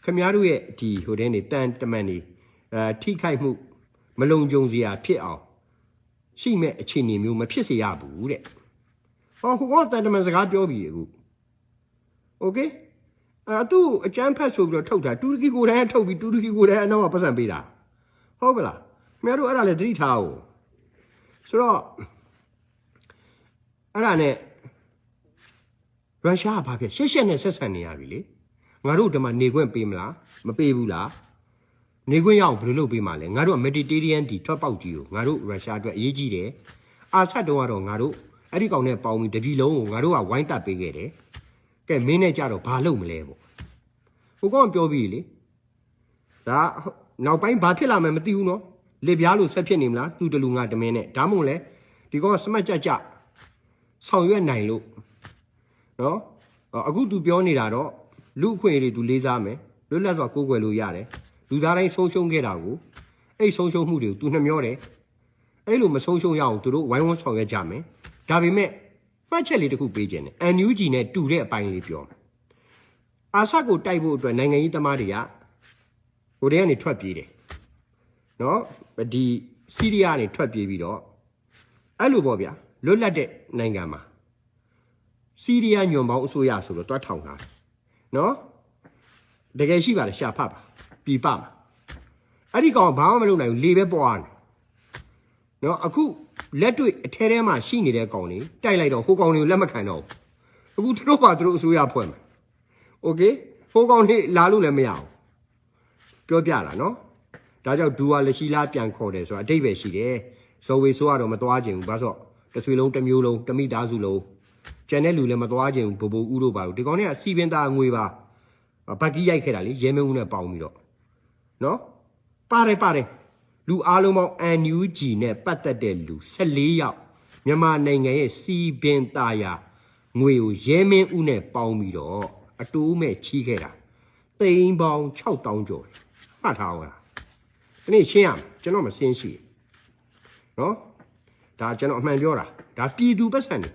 ခင်ဗျားတို့ရဲ့ဒီဟိုတဲ့နေတန်တမန်တွေထိခိုက်မှုမလုံခြုံစရာဖြစ်အောင်ရှိမဲ့အခြေအနေမျိုးမဖြစ်စေရဘူးတဲ့ဟောဟိုကတန်တမန်စကားပြောပြီအခုโอเคသူ့အကျန်းဖက်ဆိုပြီးတော့ထုတ်တာတူရကီကိုယ်တိုင်ထုတ်ပြီးတူရကီကိုယ်တိုင်အနောက်ကပတ်စံပေးတာဟုတ်ပလားခင်ဗျားတို့အဲ့ဒါလည်းသတိထားအောင်ဆိုတော့အဲ့ဒါနဲ့ရုရှားကဘာဖြစ်ရှက်နဲ့ဆက်ဆံနေရပြီလေငါတို့ဒီမှာနေခွင့်ပေးမလားမပေးဘူးလားနေခွင့်ရအောင်ဘယ်လိုလုပ်ပေးမှာလဲငါတို့က Mediterranean ဒီထွက်ပေါက်ကြီးကိုငါတို့ရုရှားအတွက်အရေးကြီးတယ်အာဆတ်တုံးကတော့ငါတို့အဲ့ဒီကောင်နဲ့ပေါင်းပြီးတတိလုံးကိုငါတို့ကဝိုင်းတက်ပေးခဲ့တယ်ကဲမင်းနဲ့ကြတော့ဘာလုပ်မလဲပေါ့ဟိုကောင်ပြောပြီးလေဒါနောက်ပိုင်းဘာဖြစ်လာမှမသိဘူးနော်လေပြားလို့ဆက်ဖြစ်နေမလားသူတလူငါတမင်းနဲ့ဒါမှမဟုတ်လဲဒီကောင်ကစမတ်ကြဆောင်ရွက်နိုင်လို့နော်အခုသူပြောနေတာတော့လူအခွင့်အရေးတွေသူလေးစားမယ်လွတ်လပ်စွာကိုးကွယ်လို့ရတယ်လူသားတိုင်းဆုံးရှုံးခဲ့တာကိုအဲ့ဆုံးရှုံးမှုတွေကိုသူနှမျောတယ်အဲ့လိုမဆုံးရှုံးရအောင်သူတို့ဝိုင်းဝန်းဆောင်ရွက်ကြမယ်ဒါပေမဲ့မှတ်ချက်လေးတစ်ခုပေးခြင်းနဲ့ NUG နဲ့တူတဲ့အပိုင်းလေးပြောအာဆတ်ကိုတိုက်ဖို့အတွက်နိုင်ငံရေးသမားတွေကဟိုတည်းကနေထွက်ပြေးတယ်နော်ဒီစီးရီးယားကနေထွက်ပြေးပြီးတော့အဲ့လိုပေါ့ဗျာလွတ်လပ်တဲ့နိုင်ငံမှာစီးရီးယားညွန်ပေါင်းအစိုးရဆိုတော့တွားထောင်တာနော်တကယ်ရှိပါတယ်ရှာဖတ်ပါပြည်ပမှာအဲ့ဒီကောင်ဘာမှမလုပ်နိုင်ဘူးလေပဲပွားနေနော်အခုလက်တွေ့အထဲထဲမှာရှိနေတဲ့ကောင်တွေတိုက်လိုက်တော့ဟိုကောင်တွေကိုလက်မခံတော့ဘူးအခုသူတို့ပါသူတို့အစိုးရဖွဲ့မှာโอเคဟိုကောင်တွေလာလို့လည်းမရဘူးပြောပြတာနော်ဒါကြောင့်ဒူဝါလက်ရှိလားပြန်ခေါ်တယ်ဆိုတာအတိတ်ပဲရှိတယ်ဇော်ဝေဆိုကတော့မသွားခြင်းဘူးဘာလို့တဆွေလုံးတစ်မျိုးလုံးတမိသားစုလုံးကျန်တဲ့လူလည်းမသွားခြင်းဘူးဘိုးဦးတို့ပါဘူးဒီကောင်တွေကစီပင်သားငွေပါဘက်ကီးရိုက်ခဲ့တာလေရဲမင်းဦးနဲ့ပေါင်းပြီးတော့နော်ပါတယ်လူအားလုံးပေါင်း NUG နဲ့ပတ်သက်တဲ့လူ14ယောက်မြန်မာနိုင်ငံရဲ့စီပင်သားယာငွေကိုရဲမင်းဦးနဲ့ပေါင်းပြီးတော့အတိုးမဲ့ချီးခဲ့တာသိန်းပေါင်း6000ကျော်မှတ်ထားအောင်လားဒီနေ့ရှင်းရမယ်ကျွန်တော်မရှင်းရှိနော်ဒါကျွန်တော်အမှန်ပြောတာဒါပြည်သူပတ်စံနေ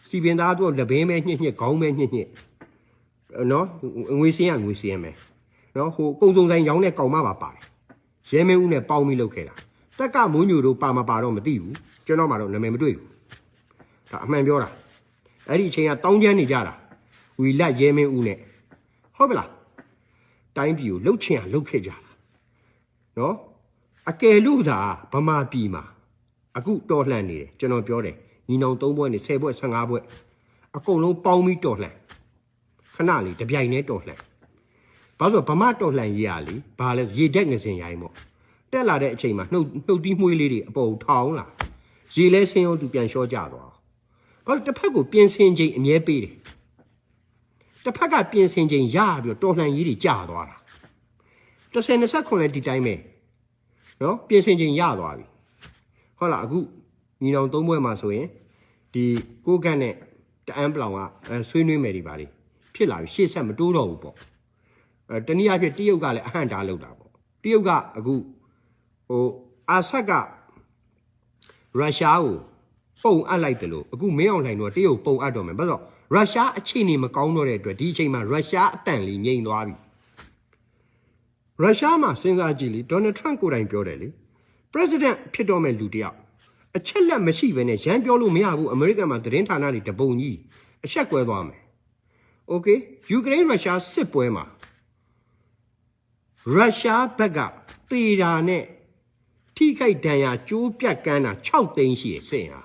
စီပင်သားတို့လက်ဘင်းပဲညှစ်ခေါင်းပဲညှစ်နော်ငွေစင်းရမယ်နော်ဟိုကုံစုံဆိုင်ရောင်းတဲ့ကောင်မပါပါတယ်ရဲမင်းဦးနဲ့ပေါင်းပြီးလုပ်ခဲ့တာတက်ကမွန်းညိုတို့ပါမပါတော့မသိဘူးကျွန်တော်မှတော့နာမည်မတွေ့ဘူးဒါအမှန်ပြောတာအဲ့ဒီအချိန်ကတောင်းကျမ်းနေကြတာဝီလက်ရဲမင်းဦးနဲ့ဟုတ်ပြီလားတိုင်းပြည်ကိုလှုပ်ချင်အောင်လှုပ်ခဲ့ကြတာနော်အကယ်လို့သာဗမာပြည်မှာအခုတော်လှန်နေတယ်ကျွန်တော်ပြောတယ်ညီနောင်3ဘွဲ့နဲ့10ဘွဲ့15ဘွဲ့အကုန်လုံးပေါင်းပြီးတော်လှန်ခဏလေးတပြိုင်တည်းတော်လှန်ဘာလို့ဗမာတော်လှန်ရေးရလေဘာလဲရေတက်ငစင်ရိုင်းပေါ့တက်လာတဲ့အချိန်မှာနှုတ်တီးမွှေးလေးတွေအပေါ်ထောင်းလာရေလဲဆင်းအောင်သူပြန်လျှော့ကြသွားဘာလို့တစ်ဖက်ကိုပြင်ဆင်ချိန်အမြဲပေးတယ်တစ်ဖက်ကပြင်ဆင်ချိန်ရပြီးတော့တော်လှန်ရေးတွေကြာသွားတာ10-29ဒီတိုင်းပဲနော်ပြင်ဆင်ချိန်ရသွားပြီဟုတ်လားအခုညီနောင်3ဘွဲ့မှာဆိုရင်ဒီကိုကန့်နဲ့တအန်းပလောင်ကဆွေးနွေးမယ်ဒီပါလေဖြစ်လာပြီရှေ့ဆက်မတိုးတော့ဘူးပေါ့တနည်းအားဖြင့်တရုတ်ကလည်းအဟန့်တားလုပ်တာပေါ့တရုတ်ကအခုဟိုအာဆတ်ကရုရှားကိုပုံအပ်လိုက်တယ်လို့အခုမင်းအောင်လှိုင်တို့တရုတ်ပုံအပ်တော့မယ်ဘာလို့ရုရှားအခြေအနေမကောင်းတော့တဲ့အတွက်ဒီအချိန်မှာရုရှားအတန်လေးငြိမ်သွားပြီရုရှားမှာစဉ်းစားကြည့်လေဒေါ်နယ်ထရန့်ကိုယ်တိုင်ပြောတယ်လေ president ဖြစ်တော့မဲ့လူတယောက်အချက်လက်မရှိဘဲနဲ့ရမ်းပြောလို့မရဘူးအမေရိကန်မှာသတင်းဌာနတွေတပုံကြီးအဆက်ကွဲသွားမယ်โอเคယူကရိန်းရုရှားစစ်ပွဲမှာရုရှားဘက်ကတေတာနဲ့ထိခိုက်ဒဏ်ရာကျိုးပြတ်ကန်းတာ6သိန်းရှိတယ်စင်ဟာ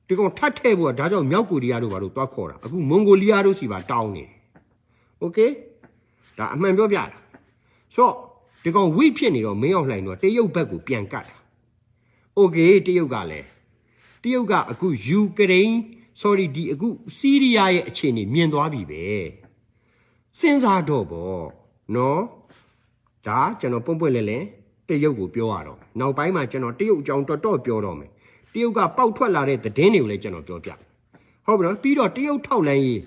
ဒီကောင်ထပ်ထဲဖို့ကဒါကြောင့်မြောက်ကိုရီးယားတို့ဘာလို့တွားခေါ်တာအခုမွန်ဂိုလီးယားတို့စီပါတောင်းနေတယ်โอเคဒါအမှန်ပြောပြတာဆိုတော့ဒီကောင်ဝိဖြစ်နေတော့မင်းအောင်လှိုင်တော့တရုတ်ဘက်ကိုပြန်ကတ်တာโอเคတရုတ်ကအခုယူကရိန်း sorry ဒီအခုစီးရီးယားရဲ့အခြေအနေမြင်သွားပြီပဲစဉ်းစားတော့ဗောနော်ဒါကျွန်တော်ပွန့်လဲတရုတ်ကိုပြောရတော့နောက်ပိုင်းမှာကျွန်တော်တရုတ်အကြောင်းတော်တော်ပြောတော့မယ်တရုတ်ကပေါက်ထွက်လာတဲ့သတင်းတွေကိုလည်းကျွန်တော်ပြောပြ ဟုတ်ပြီနော်ပြီးတော့တရုတ်ထောက်လန်းရေး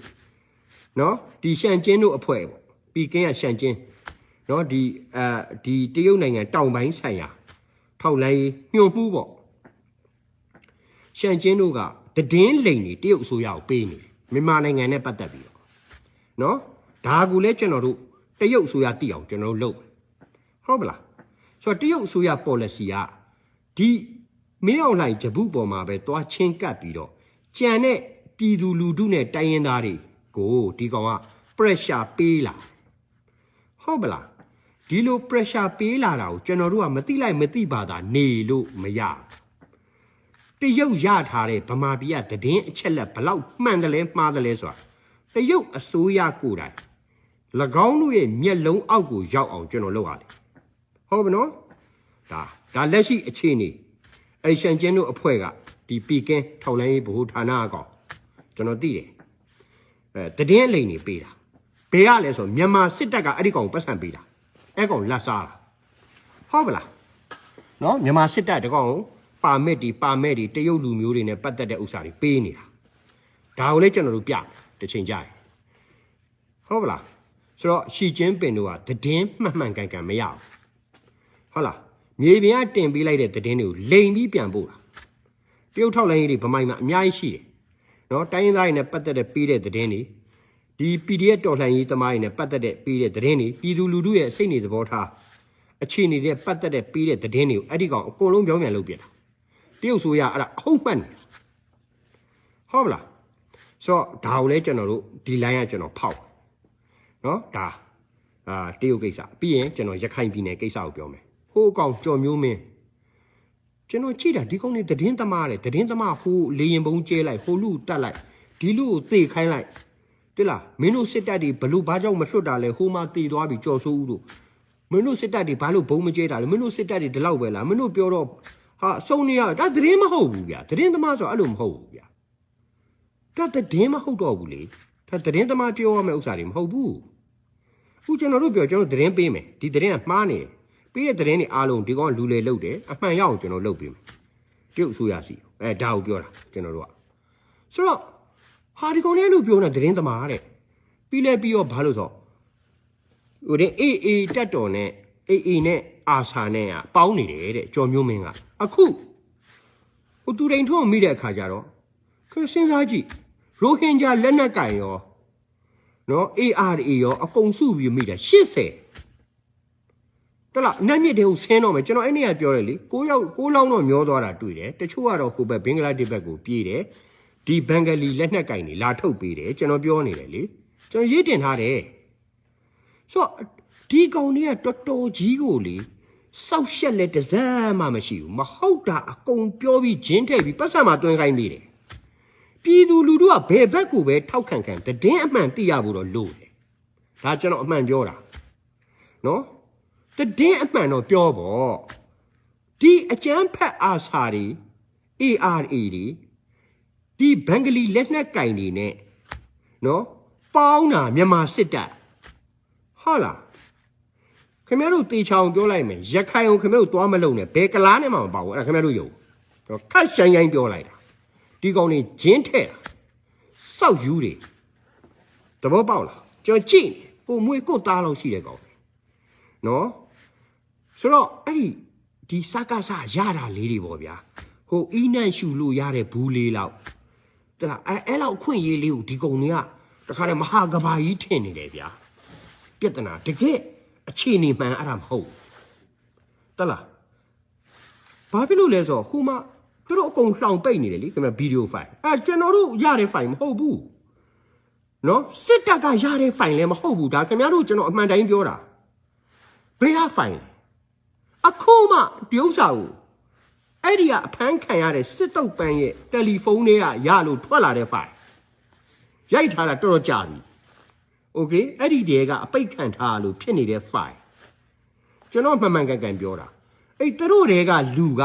နော်ဒီရှန်ကျင်းတို့အဖွဲ့ပေါ့ပီကင်းကရှန်ကျင်းနော်ဒီတရုတ်နိုင်ငံတောင်ပိုင်းဆိုင်ရာထောက်လန်းရေးညှို့မှုပေါ့ရှန်ကျင်းတို့ကတည်င်းလိန်တွေတရုတ်အစိုးရကိုပေးနေတယ်မြန်မာနိုင်ငံနဲ့ပတ်သက်ပြီးတော့နော်ဒါကူလဲကျွန်တော်တို့တရုတ်အစိုးရသိအောင်ကျွန်တော်တို့လုပ်ဟုတ်ပလားဆိုတော့တရုတ်အစိုးရ policy ကဒီမင်းအောင်လှိုင်ဂျပုပေါ်မှာပဲသွားချင်းကပ်ပြီးတော့ကြံတဲ့ပြည်သူလူထုနဲ့တိုင်းရင်းသားတွေကိုဒီကောင်က pressure ပေးလာဟုတ်ပလားဒီလို pressure ပေးလာတာကိုကျွန်တော်တို့ကမသိလိုက်မသိပါတာနေလို့မရတရုတ်ရထားတဲ့ဗမာပြည်ကတည်င်းအချက်လက်ဘလောက်မှန်တယ်လဲမှားတယ်လဲဆိုတာတရုတ်အစိုးရကိုယ်တိုင်၎င်းတို့ရဲ့မျက်လုံးအောက်ကိုရောက်အောင်ကျွန်တော်လုပ်ရတယ်ဟုတ်ပြီနော်ဒါလက်ရှိအခြေအနေအရှန်ကျင်းတို့အဖွဲ့ကဒီပီကင်းထောက်လိုင်းရေးဗဟိုဌာနအကောင်ကျွန်တော်သိတယ်တည်င်းအလိန်နေပေးတာဘယ်ရလဲဆိုမြန်မာစစ်တပ်ကအဲ့ဒီကောင်ပတ်စံပေးတာအဲ့ကောင်လက်စားတာဟုတ်ပလားနော်မြန်မာစစ်တပ်တကောင်ပါမစ်တွေတရုတ်လူမျိုးတွေနဲ့ပတ်သက်တဲ့ဥစ္စာတွေပေးနေတာဒါကိုလည်းကျွန်တော်တို့ပြတစ်ချိန်ကြာဟုတ်ပလားဆိုတော့ရှီကျင်းပင်တို့ကတည်င်းမှန်ကန်မရဘူးဟုတ်လားမြေပြင်ကတင်ပေးလိုက်တဲ့တည်င်းတွေကိုလိန်ပြီးပြန်ပို့တာတရုတ်ထောက်လိုင်းရေးတွေဗမိုင်းမှာအများကြီးရှိတယ်နော်တိုင်းရင်းသားတွေနဲ့ပတ်သက်တဲ့ပေးတဲ့တည်င်းတွေဒီ PDF တော်လှန်ရေးသမားတွေနဲ့ပတ်သက်တဲ့ပေးတဲ့တည်င်းတွေပြည်သူလူထုရဲ့စိတ်နေသဘောထားအခြေအနေတွေပတ်သက်တဲ့ပေးတဲ့တည်င်းတွေကိုအဲ့ဒီကောင်အကုန်လုံးပြောင်းပြန်လုပ်ပြတာတရုတ်ဆိုရအဲ့ဒါအဟုတ်မှန်ဟုတ်ပလားဆိုတော့ဒါကိုလည်းကျွန်တော်တို့ဒီ line ကကျွန်တော်ဖောက်နော်ဒါတရုတ်ကိစ္စပြီးရင်ကျွန်တော်ရခိုင်ပြည်နယ်ကိစ္စကိုပြောမယ်ဟိုးအကောင်ကြော်မျိုးမင်းကျွန်တော်ကြည့်တာဒီကောင်နေတည်င်းသမားဟိုလေရင်ပုံးကျဲလိုက်ဟိုလူတက်လိုက်ဒီလူကိုသေခိုင်းလိုက်တိလားမင်းတို့စစ်တပ်တွေဘလို့ဘာကြောင့်မလွတ်တာလဲဟိုမှာတည်သွားပြီကြော်ဆိုးဦးတို့မင်းတို့စစ်တပ်တွေဘာလို့ဘုံမကျဲတာလဲမင်းတို့စစ်တပ်တွေဒီလောက်ပဲလားမင်းတို့ပြောတော့ဟာစုံနေရဒါတည်င်းမဟုတ်ဘူးဗျာတည်င်းသမားဆိုအဲ့လိုမဟုတ်ဘူးဗျာဒါတည်င်းမဟုတ်တော့ဘူးလေဒါတည်င်းသမားပြောရမယ့်ဥစ္စာတွေမဟုတ်ဘူးအခုကျွန်တော်တို့ပြောကျွန်တော်တည်င်းပေးမယ်ဒီတည်င်းကမှားနေတယ်ပြီးတဲ့တည်င်းတွေအားလုံးဒီကောင်လူလေလုတ်တယ်အမှန်ရအောင်ကျွန်တော်လုပ်ပေးမယ်တရုတ်အစိုးရစီဒါကိုပြောတာကျွန်တော်တို့ကဆိုတော့ဟာဒီကောင်လေးလို့ပြောနေတာတည်င်းသမားတဲ့ပြီးတော့ဘာလို့ဆိုဟိုတဲ့အေးတက်တော်နဲ့အေးနဲ့အာဆာနဲ့ကပေါင်းနေတယ်တဲ့ကြော်မျိုးမင်းကအခုဟိုသူတိန်ထုံးမိတဲ့အခါကျတော့ခင်စဉ်းစားကြည့်ရိုဟင်ဂျာလက်နက်ကင်ရောနော် ARA ရောအကုန်စုပြီးမိတာ80တလားနတ်မြစ်တွေကိုဆင်းတော့မယ်ကျွန်တော်အဲ့နေ့ကပြောတယ်လေ6လောင်းတော့မျောသွားတာတွေ့တယ်တချို့ကတော့ဟိုဘက်ဘင်္ဂလားဒေ့ရှ်ဘက်ကိုပြေးတယ်ဒီဘင်္ဂလီလက်နက်ကင်တွေလာထုတ်ပေးတယ်ကျွန်တော်ပြောနေတယ်လေကျွန်တော်ရေးတင်ထားတယ်ဆိုတော့ဒီကောင်တွေကတော်တော်ကြီးကိုလေစောက်ရှက်လက်တစမ်းမှမရှိဘူးမဟုတ်တာအကုန်ပြောပြီးဂျင်းထိပ်ပြီးပတ်စံမှာတွင်းခိုင်းနေတယ်ပြည်သူလူထုကဘယ်ဘက်ကိုပဲထောက်ခံတည်င်းအမှန်သိရဖို့တော့လို့တယ်ဒါကျွန်တော်အမှန်ပြောတာနော်တည်င်းအမှန်တော့ပြောပေါ့ဒီအကျန်းဖက်အာစာတွေ ARA တွေဒီဘင်္ဂလီလက်နက်ကင်တွေနဲ့နော်ပေါင်းတာမြန်မာစစ်တပ်ဟုတ်လားခင်ဗျားတို့တေချောင်ပြောလိုက်မယ်ရခိုင်ကိုခင်ဗျားတို့သွားမလုံနဲ့ဘယ်ကလားနဲ့မှမပါဘူးအဲ့ဒါခင်ဗျားတို့ယုံတော့ခတ်ဆိုင်ဆိုင်ပြောလိုက်တာဒီကောင်တွေဂျင်းထဲ့တာစောက်ယူတွေသဘောပေါက်လားကျွန်တော်ကြည့်ကိုမွေးကိုသားလို့ရှိတဲ့ကောင်နော်ဆိုတော့အဲ့ဒီစကားစားရတာလေးတွေပေါ့ဗျာဟိုအီးနန့်ရှူလို့ရတဲ့ဘူးလေးလောက်တလားအဲ့လောက်အခွင့်ရေးလေးကိုဒီကောင်တွေကတခါတည်းမဟာကဘာကြီးထင်နေတယ်ဗျာပြဿနာတကယ်အခြေအနေမှန်အဲ့ဒါမဟုတ်တလားဘာဖြစ်လို့လဲဆိုတော့ဟိုမှာသူတို့အကုန်လှောင်ပိတ်နေတယ်လေခင်ဗျဗီဒီယိုဖိုင်ကျွန်တော်တို့ရတဲ့ဖိုင်မဟုတ်ဘူးနော်စစ်တပ်ကရတဲ့ဖိုင်လည်းမဟုတ်ဘူးဒါခင်ဗျားတို့ကျွန်တော်အမှန်တိုင်းပြောတာဘယ်ဟာဖိုင်အခုမှဒီဥစ္စာကိုအဲ့ဒီကအဖမ်းခံရတဲ့စစ်တုပ်ပန်းရဲ့တယ်လီဖုန်းတွေကရလို့ထွက်လာတဲ့ဖိုင်ရိုက်ထားတာတော်တော်ကြာပြီโอเคအဲ့ဒီတည်းကအပိတ်ခံထားလို့ဖြစ်နေတဲ့ဖိုင်ကျွန်တော်မှန်မှန်ကန်ပြောတာအဲ့သူတို့တွေကလူက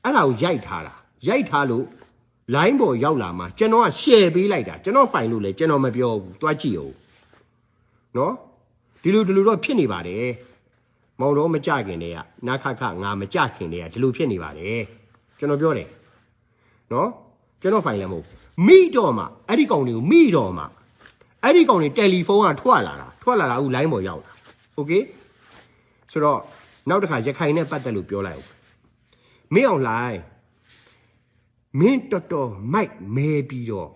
အဲ့ဒါကိုရိုက်ထားလို့ line ပေါ်ရောက်လာမှာကျွန်တော်က share ပေးလိုက်တာကျွန်တော်ဖိုင်လို့လေကျွန်တော်မပြောဘူးတွားကြည့်အောင်နော်ဒီလိုတော့ဖြစ်နေပါတယ်မောင်တော်မကြခင်တည်းကနာခခငါမကြခင်တည်းကဒီလိုဖြစ်နေပါတယ်ကျွန်တော်ပြောတယ်နော် ကျွန်တော်ဖိုင်လည်းမဟုတ်မိတော့မှအဲ့ဒီကောင်တွေကိုမိတော့မှအဲ့ဒီကောင်တွေတယ်လီဖုန်းကထွက်လာတာအခုလိုင်းပေါ်ရောက်လာโอเคဆိုတော့နောက်တစ်ခါရခိုင်နဲ့ပတ်သက်လို့ပြောလိုက်အောင်မင်းအောင်လိုင်းမင်းတော်မိုက်မဲပြီးတော့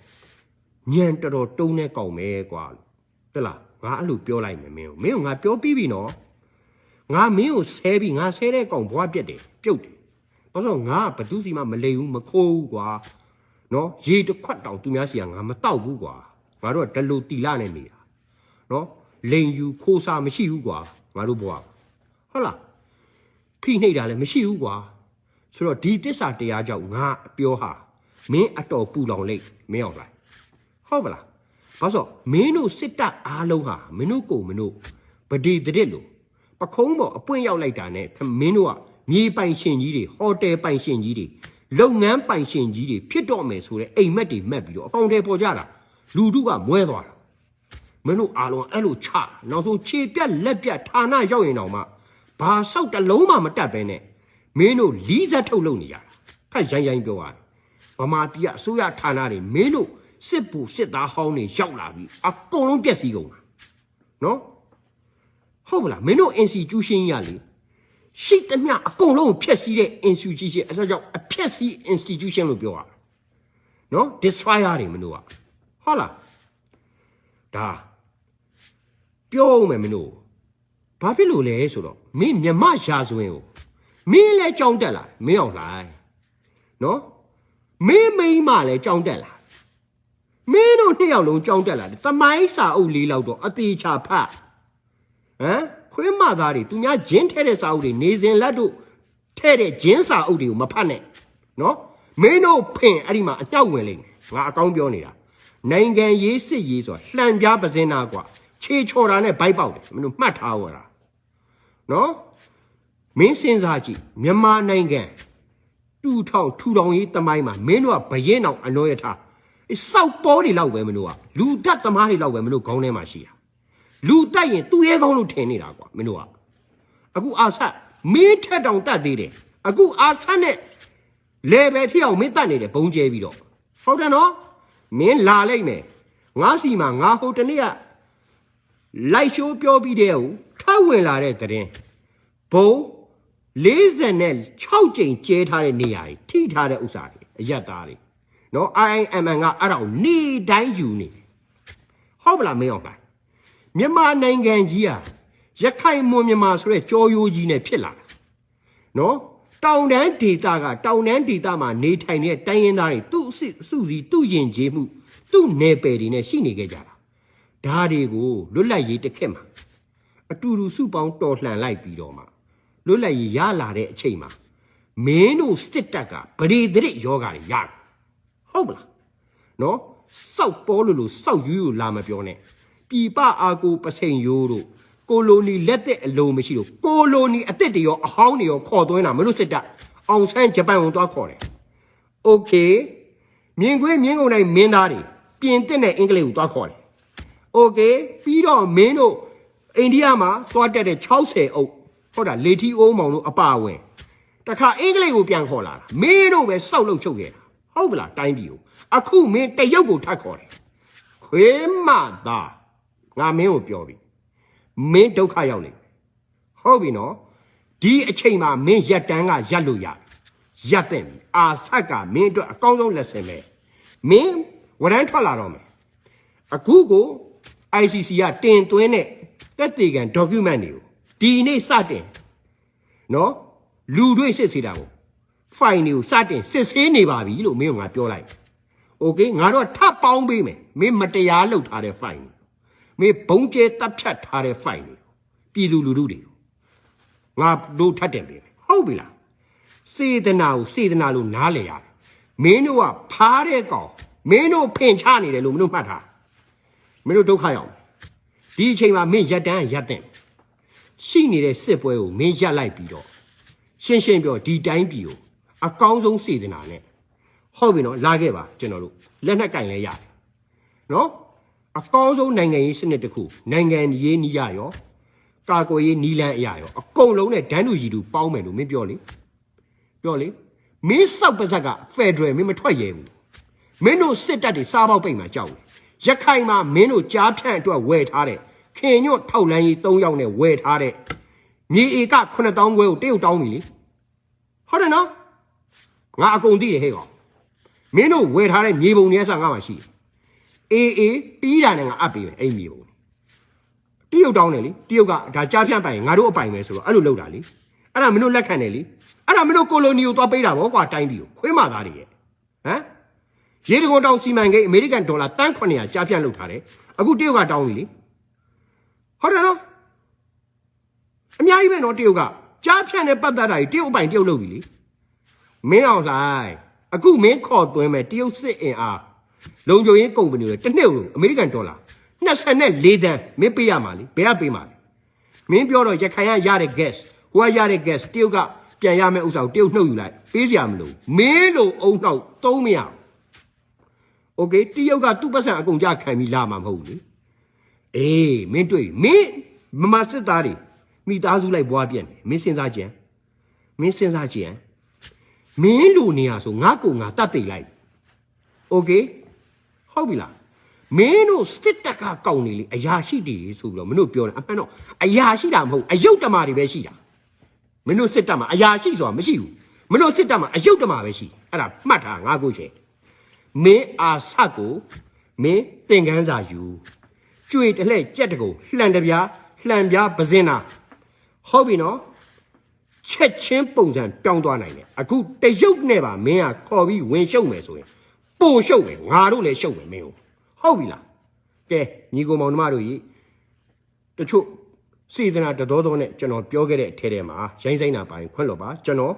ညံတော်တုံးတဲ့ကောင်မဲကွာဟုတ်လားငါအဲ့လိုပြောလိုက်မယ်မင်းကိုငါပြောပြီးပြီနော်ငါမင်းကိုဆဲပြီးငါဆဲတဲ့ကောင်ဘွားပြက်တယ်ပြုတ်တယ်ဘာလို့ငါဘသူစီမှမလိမ်ဘူးမခိုးဘူးကွာနော်ရေတစ်ခွက်တောင်သူများစီကငါမတောက်ဘူးကွာငါတို့ကဒလူတီလာနဲ့နေတာနော်လိန်ယူခိုးစားမရှိဘူးကွာငါတို့ဘွားဟုတ်လားဖိနှိပ်တာလည်းမရှိဘူးကွာဆိုတော့ဒီတစ္ဆာတရားကြောင့်ငါပြောဟာမင်းအတော်ပူလောင်လိမ့်မင်းအောင်လိုက်ဟုတ်ပါလားဘာလို့မင်းတို့စစ်တပ်အားလုံးဟာမင်းတို့ကိုမင်းတို့ဗဒီတရက်လို့ပခုံးပေါ်အပွင့်ရောက်လိုက်တာနဲ့မင်းတို့ကမြေပိုင်ရှင်ကြီးတွေဟိုတယ်ပိုင်ရှင်ကြီးတွေလုပ်ငန်းပိုင်ရှင်ကြီးတွေဖြစ်တော့မယ်ဆိုတဲ့အိမ်မက်တွေမက်ပြီးတော့အကောင့်တွေပေါ်ကြတာလူတို့ကမွဲသွားတာမင်းတို့အားလုံးအဲ့လိုချနောက်ဆုံးခြေပြက်လက်ပြက်ဌာနရောက်ရင်တော့မှဘာဆောက်တလုံးမှမတတ်ပဲနဲ့မင်းတို့လီးဆက်ထုတ်လုပ်နေကြတာခက်ရိုင်းပြောရတယ်ဗမာပြည်အစိုးရဌာနတွေမင်းတို့စစ်ဘူစစ်သားဟောင်းတွေရောက်လာပြီးအကုန်လုံးပြက်စီးကုန်တာနော်ဟုတ်မလားမင်းတို့ institution ရလေရှိသမျှအကုန်လုံးဖျက်ဆီးတဲ့ institution အဲဒါကြောင့်အဖျက်ဆီး institution လို့ပြောရနော် destroyer တွေမင်းတို့ကဟုတ်လားဒါပြောဦးမယ်မင်းတို့ဘာဖြစ်လို့လဲဆိုတော့မင်းမြမရာဇဝင်ကိုမင်းလည်းကြောင်းတက်လာမင်းအောင်လိုက်နော်မင်းမိန်းမလည်းကြောင်းတက်လာမင်းတို့နှစ်ယောက်လုံးကြောင်းတက်လာတယ်တမိုင်းစာအုပ်လေးလောက်တော့အသေးချာဖတ်ခွေးမသားတွေသူများဂျင်းထဲတဲ့စာအုပ်တွေနေစဉ်လက်တို့ထဲတဲ့ဂျင်းစာအုပ်တွေကိုမဖတ်နဲ့နော်မင်းတို့ဖင်အဲ့ဒီမှာအညှောက်ဝင်လိမ့်မယ်ငါအကောင်းပြောနေတာနိုင်ငံရေးစစ်ရေးဆိုတာလှန်ပြားပစင်းနာကွာခြေချော်တာနဲ့ဘိုက်ပေါက်တယ်မင်းတို့မှတ်ထားဝတာနော်မင်းစဉ်းစားကြည့်မြန်မာနိုင်ငံထူထောင်ရေးတမိုင်းမှာမင်းတို့ကဘရင်အောင်အနောရထားစောက်ပေါ်တွေလောက်ပဲမင်းတို့ကလူတတ်သမားတွေလောက်ပဲမင်းတို့ခေါင်းထဲမှာရှိတာလူတက်ရင်သူ့ရဲ့ကောင်းလို့ထင်နေတာကွာမင်းတို့ကအခုအာဆတ်မင်းထက်တောင်တတ်သေးတယ်အခုအာဆတ်နဲ့လေပဲဖြစ်အောင်မင်းတတ်နေတယ်ဘုံကျဲပြီးတော့ဟုတ်တယ်နော်မင်းလာလိုက်မယ်ငါစီမှာငါဟိုတနေ့ကလိုက်ရှိုးပြောပြီးတဲ့ဟိုထပ်ဝင်လာတဲ့တဲ့ရင်ဘုံ46ကြိမ်ကျဲထားတဲ့နေရာကြီးထိထားတဲ့ဥစ္စာတွေအရက်သားတွေနော် IMN ကအဲ့ဒါကိုနေတိုင်းယူနေဟုတ်ပလားမင်းအောင်ပါမြန်မာနိုင်ငံကြီးဟာရခိုင်မွန်မြန်မာဆိုတဲ့ကြောရိုးကြီးနဲ့ဖြစ်လာတာနော်တောင်တန်းဒေသကတောင်တန်းဒေသမှာနေထိုင်တဲ့တိုင်းရင်းသားတွေသူ့စုစည်းသူ့ယဉ်ကျေးမှုသူ့နယ်ပယ်တွေနဲ့ရှိနေကြတာဒါတွေကိုလွတ်လပ်ရေးတစ်ခက်မှာအတူတူစုပေါင်းတော်လှန်လိုက်ပြီးတော့မှလွတ်လပ်ရေးရလာတဲ့အချိန်မှာမင်းတို့စစ်တပ်ကဗရေတရစ်ယောဂါတွေရတာဟုတ်ပလားနော်စောက်ပေါ်လို့စောက်ယူလာမပြောနဲ့ပြည်ပအာကိုပစိန်ယိုးတို့ကိုလိုနီလက်တဲ့အလုံးမရှိလို့ကိုလိုနီအစ်စ်တွေရောအဟောင်းတွေရောခေါ်သွင်းတာမလို့စစ်တပ်အောင်ဆန်းဂျပန်ကိုသွားခေါ်တယ်โอเคမြင်ခွေးမြင်းကုန်တိုင်းမင်းသားတွေပြင်သစ်နဲ့အင်္ဂလိပ်ကိုသွားခေါ်တယ်โอเคပြီးတော့မင်းတို့အိန္ဒိယမှာသွားတက်တဲ့60အုပ်ဟုတ်တာလေထီအိုးမောင်တို့အပါဝင်တခါအင်္ဂလိပ်ကိုပြန်ခေါ်လာတာမင်းတို့ပဲစောက်လို့ချုပ်ခဲ့တာဟုတ်ပလားတိုင်းပြည်ကိုအခုမင်းတရုတ်ကိုထပ်ခေါ်တယ်ခွေးမသားငါမင်းကိုပြောပြီမင်းဒုက္ခရောက်လိမ့်ဟုတ်ပြီနော်ဒီအချိန်မှာမင်းရက်တန်းကရက်လို့ရရက်တဲ့ပြီအာဆက်ကမင်းအတွက်အကောင်းဆုံးလက်ဆင်ပဲမင်းဝရမ်းထွက်လာတော့မယ်အခုကို ICC ကတင်သွင်းတဲ့တက်တေကန် document တွေကိုဒီနေ့စတင်နော်လူတွေစစ်ဆေးတာကို file တွေကိုစတင်စစ်ဆေးနေပါပြီလို့မင်းကငါပြောလိုက်โอเคငါတော့ထပ်ပေါင်းပေးမယ်မင်းမတရားလုပ်ထားတဲ့ file မင်းဘုံကျဲတပ်ဖြတ်ထားတဲ့ file ပြည်သူလူထုတွေကိုငါတို့ထပ်တင်ပေးမယ်ဟုတ်ပြီလားစေတနာကိုစေတနာလို့နားလည်ရတယ်မင်းတို့ကဖားတဲ့ကောင်မင်းတို့ဖင်ချနေတယ်လို့မင်းတို့မှတ်ထားမင်းတို့ဒုက္ခရောက်ဒီအချိန်မှာမင်းရက်တန်းရက်တဲ့ရှိနေတဲ့စစ်ပွဲကိုမင်းရက်လိုက်ပြီးတော့ရှင်းရှင်းပြောဒီတိုင်းပြည်ကိုအကောင်းဆုံးစေတနာနဲ့ဟုတ်ပြီနော်လာခဲ့ပါကျွန်တော်တို့လက်နှက်ကင်လဲရတယ်နော်အကောင်းဆုံးနိုင်ငံရေးစနစ်တစ်ခုနိုင်ငံရေးနီးရရောကာကွယ်ရေးနီးလန်းအရာရောအကုန်လုံးနဲ့ဒန်းတူရီတူပေါင်းမယ်လို့မင်းပြောလေမင်းစောက်ပါဇက်ကဖက်ဒရယ်မင်းမထွက်ရဲဘူး မင်းတို့စစ်တပ်တွေစားပေါက်ပိတ်မှာကြောက်တယ်ရခိုင်မှာမင်းတို့ကြားဖြန့်အတွက်ဝယ်ထားတဲ့ခင်ညွတ်ထောက်လန်းကြီး3ယောက်နဲ့ဝယ်ထားတဲ့မြေဧက9000ခွဲကိုတရုတ်တောင်းပြီလေဟုတ်တယ်နော်ငါအကုန်သိတယ်ဟဲ့ကောင်မင်းတို့ဝယ်ထားတဲ့မြေပုံတွေအစငါမှရှိတယ်အေးပြီးတာနဲ့ငါအပ်ပေးမယ်အဲ့မြေပုံတရုတ်တောင်းတယ်လေတရုတ်ကဒါကြားဖြန့်ပိုင်ငါတို့အပိုင်ပဲဆိုတော့အဲ့လိုလုပ်တာလေအဲ့ဒါမင်းတို့လက်ခံတယ်လေအဲ့ဒါမင်းတို့ကိုလိုနီကိုသွားပေးတာဗောကွာတိုင်းပြည်ကိုခွေးမာသားတွေရဲ့ဟမ်ရေတကွန်တောင်စီမံကိန်းအမေရိကန်ဒေါ်လာတန်း900ကြားဖြန့်လုပ်ထားတယ်အခုတရုတ်ကတောင်းပြီလေဟုတ်တယ်နော်အများကြီးပဲနော်တရုတ်ကကြားဖြန့်နဲ့ပတ်သက်တာကြီးတရုတ်အပိုင်တရုတ်လုပ်ပြီလေမင်းအောင်လှိုင်အခုမင်းခေါ်သွင်းမဲ့တရုတ်စစ်အင်အားလုံခြုံရေးကုမ္ပဏီတွေတစ်နှစ်ကိုအမေရိကန်ဒေါ်လာ24တန်းမင်းပေးရမှာလေဘယ်ကပေးမှာလဲမင်းပြောတော့ရခိုင်ကရတဲ့ gas ဟိုကရတဲ့ gas တရုတ်ကပြန်ရမယ့်ဥစ္စာကိုတရုတ်နှုတ်ယူလိုက်ပေးစရာမလိုမင်းလိုအုံနှောက်သုံးမရโอเคတရုတ်ကသူ့ပတ်စံအကုန်ကြခံပြီးလာမှာမဟုတ်ဘူးလေအေးမင်းတွေ့မင်းမစစ်သားတွေမိသားစုလိုက်ဘွားပြက်နေမင်းစဉ်းစားကြည့်မင်းလိုနေရဆိုငါကိုငါတတ်သိလိုက်โอเคဟုတ်ပြီလားမင်းတို့စစ်တပ်ကကောက်နေလေအရာရှိတွေဆိုပြီးတော့မင်းတို့ပြောတယ်အမှန်တော့အရာရှိတာမဟုတ်အယုတ်တမာတွေပဲရှိတာမင်းတို့စစ်တပ်မှာအရာရှိဆိုတာမရှိဘူးမင်းတို့စစ်တပ်မှာအယုတ်တမာပဲရှိအဲ့ဒါမှတ်ထားငါကိုရှယ်မင်းအာဆက်ကိုမင်းသင်ခန်းစာယူကြွေတလှဲ့ကြက်တကုံလှန်တပြားပစင်းနာဟုတ်ပြီနော်ချက်ချင်းပုံစံပြောင်းသွားနိုင်တယ်အခုတရုတ်နဲ့ပါမင်းကခေါ်ပြီးဝင်ရှုံမယ်ဆိုရင်ပို့ရှုံမယ်ငါတို့လည်းရှုံမယ်မင်းကိုဟုတ်ပြီလားကဲညီကောင်မောင်နှမတို့ကြီးတချို့စေတနာတတော်နဲ့ကျွန်တော်ပြောခဲ့တဲ့အထဲထဲမှာရိုင်းဆိုင်တာပိုင်းခွင့်လို့ပါကျွန်တော်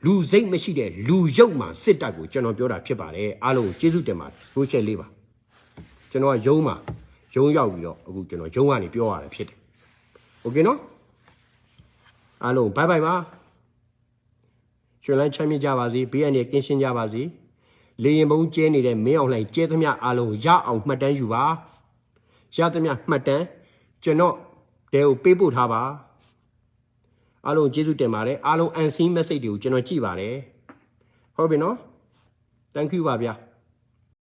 လူစိတ်မရှိတဲ့လူရုပ်မှစစ်တပ်ကိုကျွန်တော်ပြောတာဖြစ်ပါတယ်အားလုံးကိုကျေးဇူးတင်ပါတယ်ရိုးချက်လေးပါကျွန်တော်ကရုံးရောက်ပြီးတော့အခုကျွန်တော်ရုံးကနေပြောရတယ်ဖြစ်တယ်โอเคနော်အားလုံးဘိုင်ဘိုင်ပါရှင်လန်းချမ်းမြေ့ကြပါစေဘေးရန်တွေကင်းရှင်းကြပါစေလေရင်ပုံးကျဲနေတဲ့မင်းအောင်လှိုင်ကျဲသမျှအားလုံးရအောင်မှတ်တမ်းယူပါရသမျှမှတ်တမ်းကျွန်တော်တဲကိုပေးပို့ထားပါအားလုံးကျေးဇူးတင်ပါတယ်အားလုံး unseen message တွေကိုကျွန်တော်ကြည့်ပါတယ်ဟုတ်ပြီနော် thank you ပါဗျာ